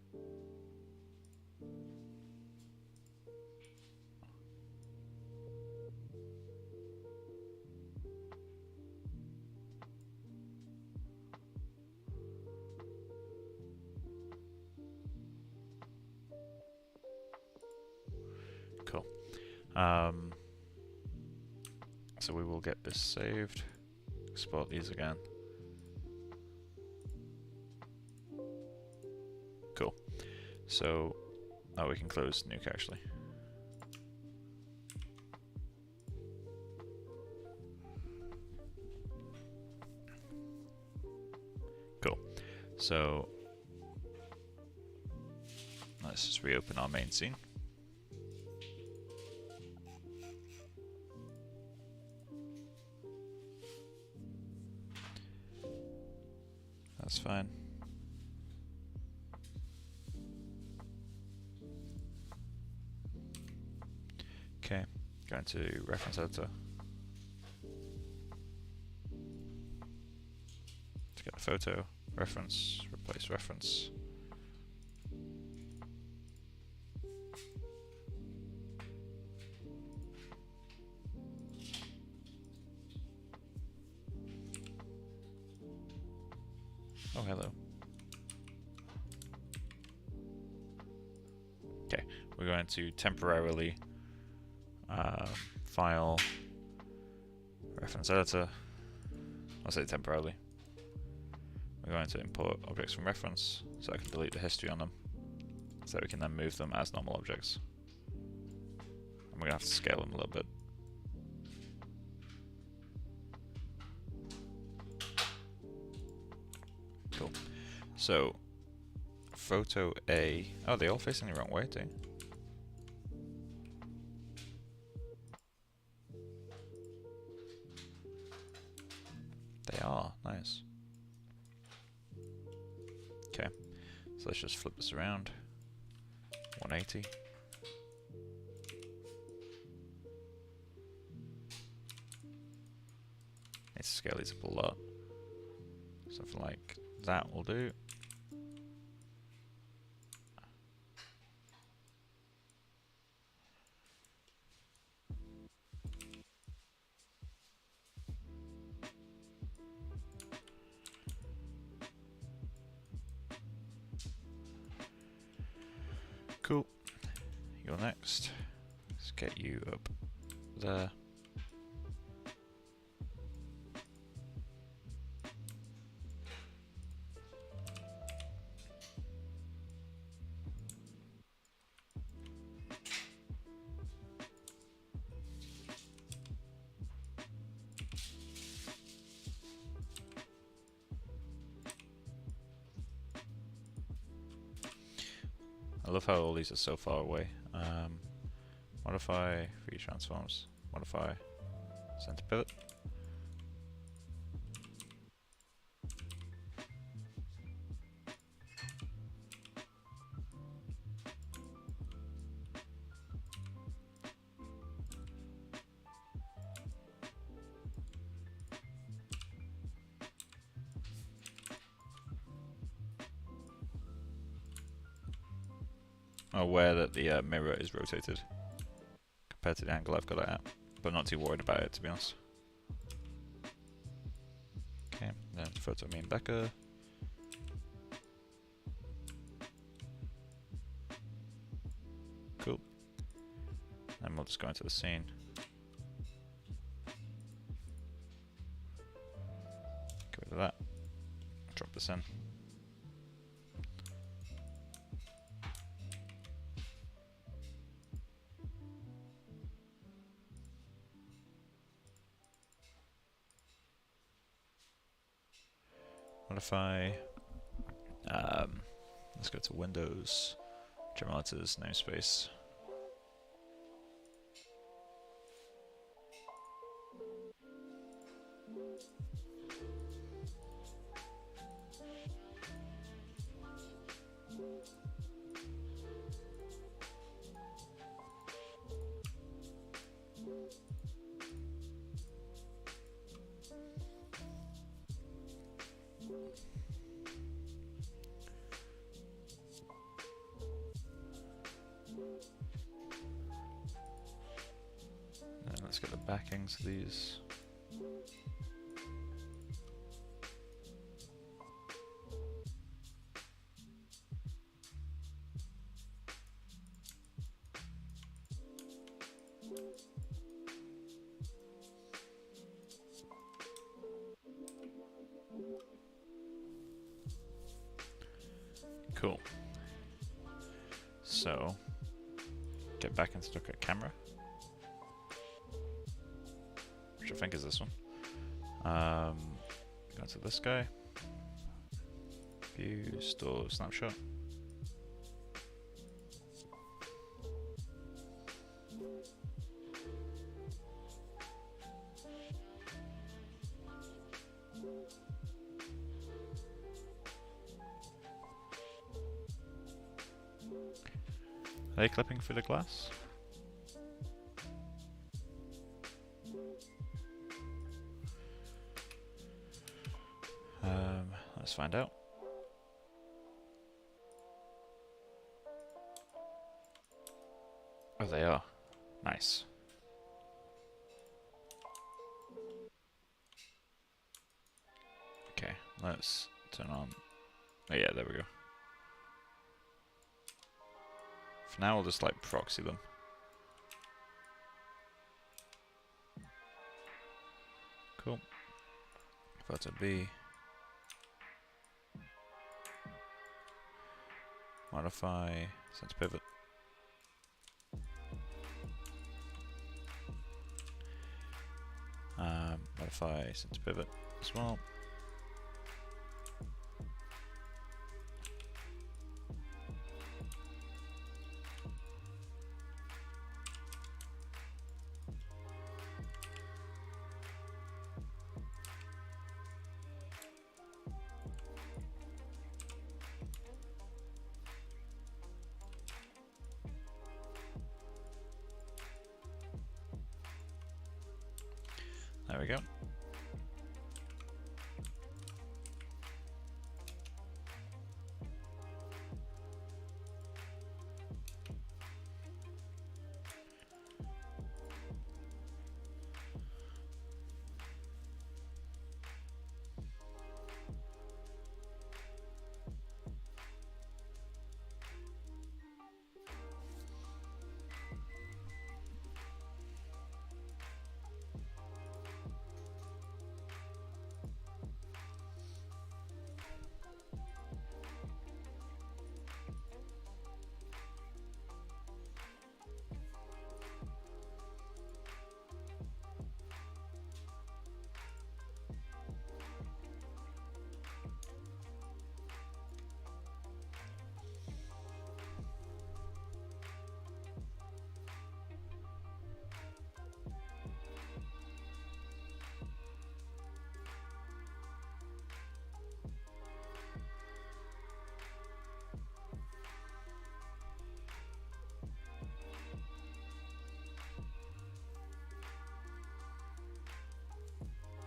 Cool. So we will get this saved. Export these again. Cool. So now we can close Nuke actually. Cool. So let's just reopen our main scene. That's fine. Okay, go into reference editor to get the photo, reference, replace reference. Oh, hello. Okay, we're going to temporarily file reference editor. I'll say temporarily. We're going to import objects from reference so I can delete the history on them. so we can then move them as normal objects. And we're going to have to scale them a little bit. Cool. So, photo A. Oh, they all facing the wrong way, too. They are. Nice. Okay. So let's just flip this around. 180. Need to scale these up a lot. Something like that will do. Cool. You're next. Let's get you up there. I love how all these are so far away. Modify 3D transforms. Modify center pivot. Aware that the mirror is rotated compared to the angle I've got it at, but not too worried about it, to be honest. Okay, then photo me and Becca. Cool. And we'll just go into the scene. Get rid of that. Drop this in. Modify. Let's go to Windows, General Letters, namespace. Let's get the backings of these. Cool. So, get back into look at camera. Which I think is this one. Go to this guy. View, store, snapshot. Are they clipping through the glass? Let's find out. Oh, they are. Nice. Okay, let's turn on. Oh yeah, there we go. For now, we'll just like proxy them. Cool. Photo B. Modify center pivot. Modify center pivot as well. There we go.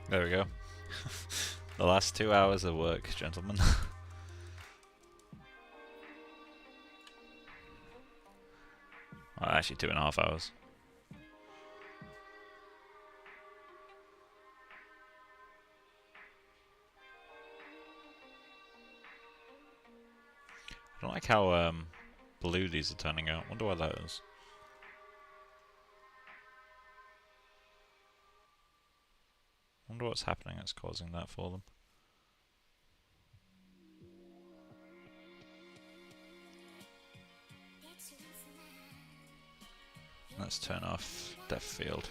There we go. The last 2 hours of work, gentlemen. Well, actually 2.5 hours. I don't like how blue these are turning out. Wonder why that is. Wonder what's happening that's causing that for them. Let's turn off depth field.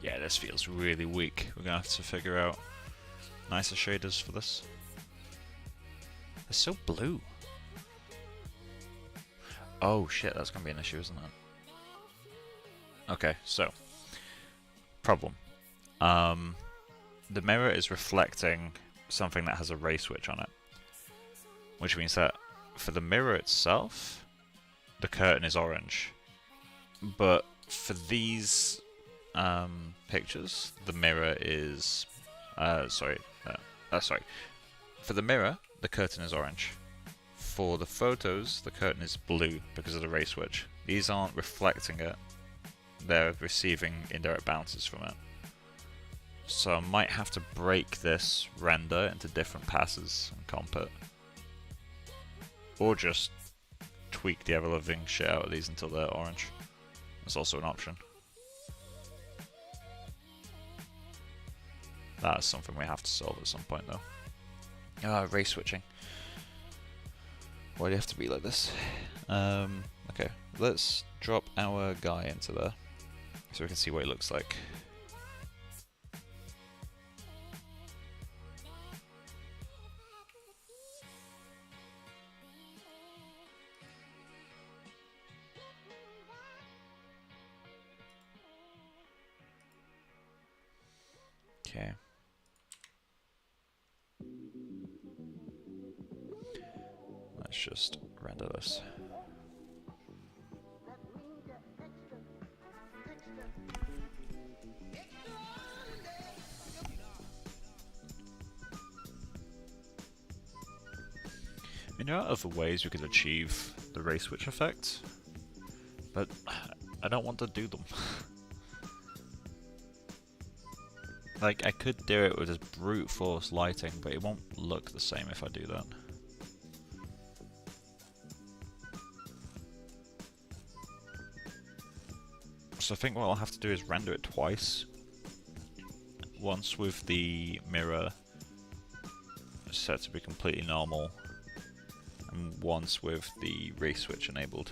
Yeah, this feels really weak. We're gonna have to figure out nicer shaders for this. They're so blue. Oh shit, that's gonna be an issue, isn't it? Okay, so problem. The mirror is reflecting something that has a ray switch on it, which means that for the mirror itself, the curtain is orange, but for these pictures, the mirror is sorry. For the mirror, the curtain is orange. For the photos, the curtain is blue because of the ray switch. These aren't reflecting it; they're receiving indirect bounces from it. So I might have to break this render into different passes and comp it, or just tweak the ever-living shit out of these until they're orange. That's also an option. That is something we have to solve at some point, though. Ray switching. Why do you have to be like this? Okay, let's drop our guy into there so we can see what he looks like. Okay. Let's just render this. there are other ways we could achieve the ray switch effect, but I don't want to do them. Like, I could do it with just brute force lighting, but it won't look the same if I do that. So I think what I'll have to do is render it twice. Once with the mirror set to be completely normal, and once with the ray switch enabled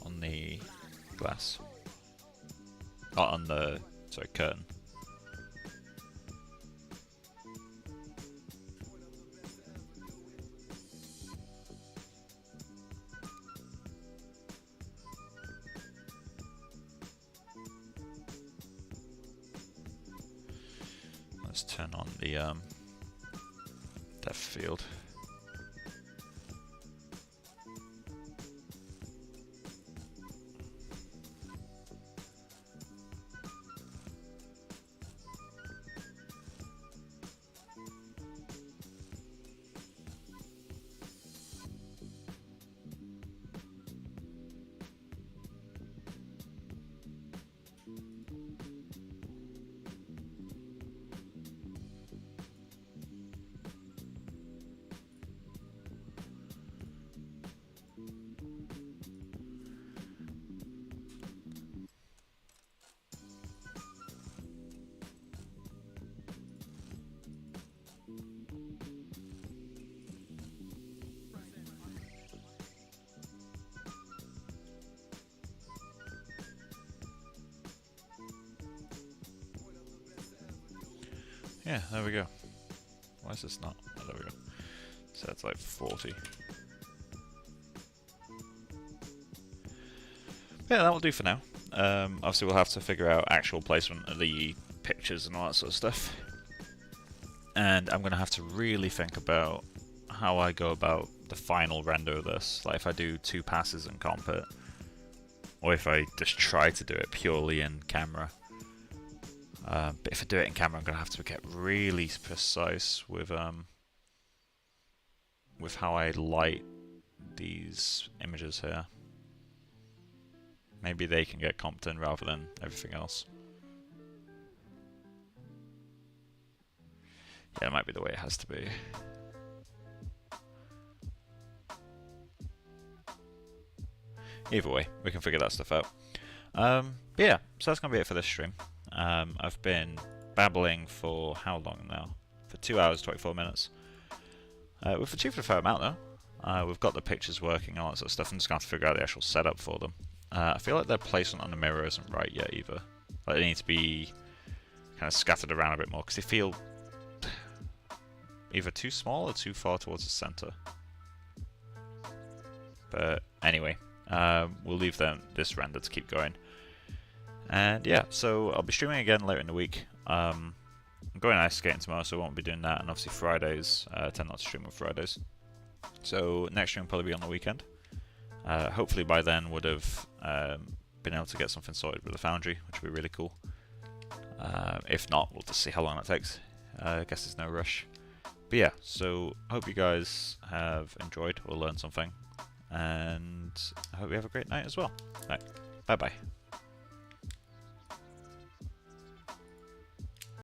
on the glass. On the, sorry, curtain. Let's turn on the depth field. Yeah, there we go. Why is this not? Oh, there we go. So it's like 40. Yeah, that will do for now. Obviously we'll have to figure out actual placement of the pictures and all that sort of stuff. And I'm going to have to really think about how I go about the final render of this. Like if I do 2 passes in comp it, or if I just try to do it purely in camera. But if I do it in camera, I'm going to have to get really precise with how I light these images here. Maybe they can get comped in rather than everything else. Yeah, it might be the way it has to be. Either way, we can figure that stuff out. But yeah, so that's going to be it for this stream. I've been babbling for how long now? For 2 hours, 24 minutes. We've achieved a fair amount though. We've got the pictures working and all that sort of stuff. I'm just going to have to figure out the actual setup for them. I feel like their placement on the mirror isn't right yet either. Like they need to be kind of scattered around a bit more because they feel either too small or too far towards the center. But anyway, we'll leave this render to keep going. And yeah, so I'll be streaming again later in the week. I'm going ice skating tomorrow, so I won't be doing that. And obviously Fridays, I tend not to stream on Fridays. So next stream will probably be on the weekend. Hopefully by then would have been able to get something sorted with the Foundry, which would be really cool. If not, we'll just see how long that takes. I guess there's no rush. But yeah, so I hope you guys have enjoyed or learned something. And I hope you have a great night as well. Right, bye bye.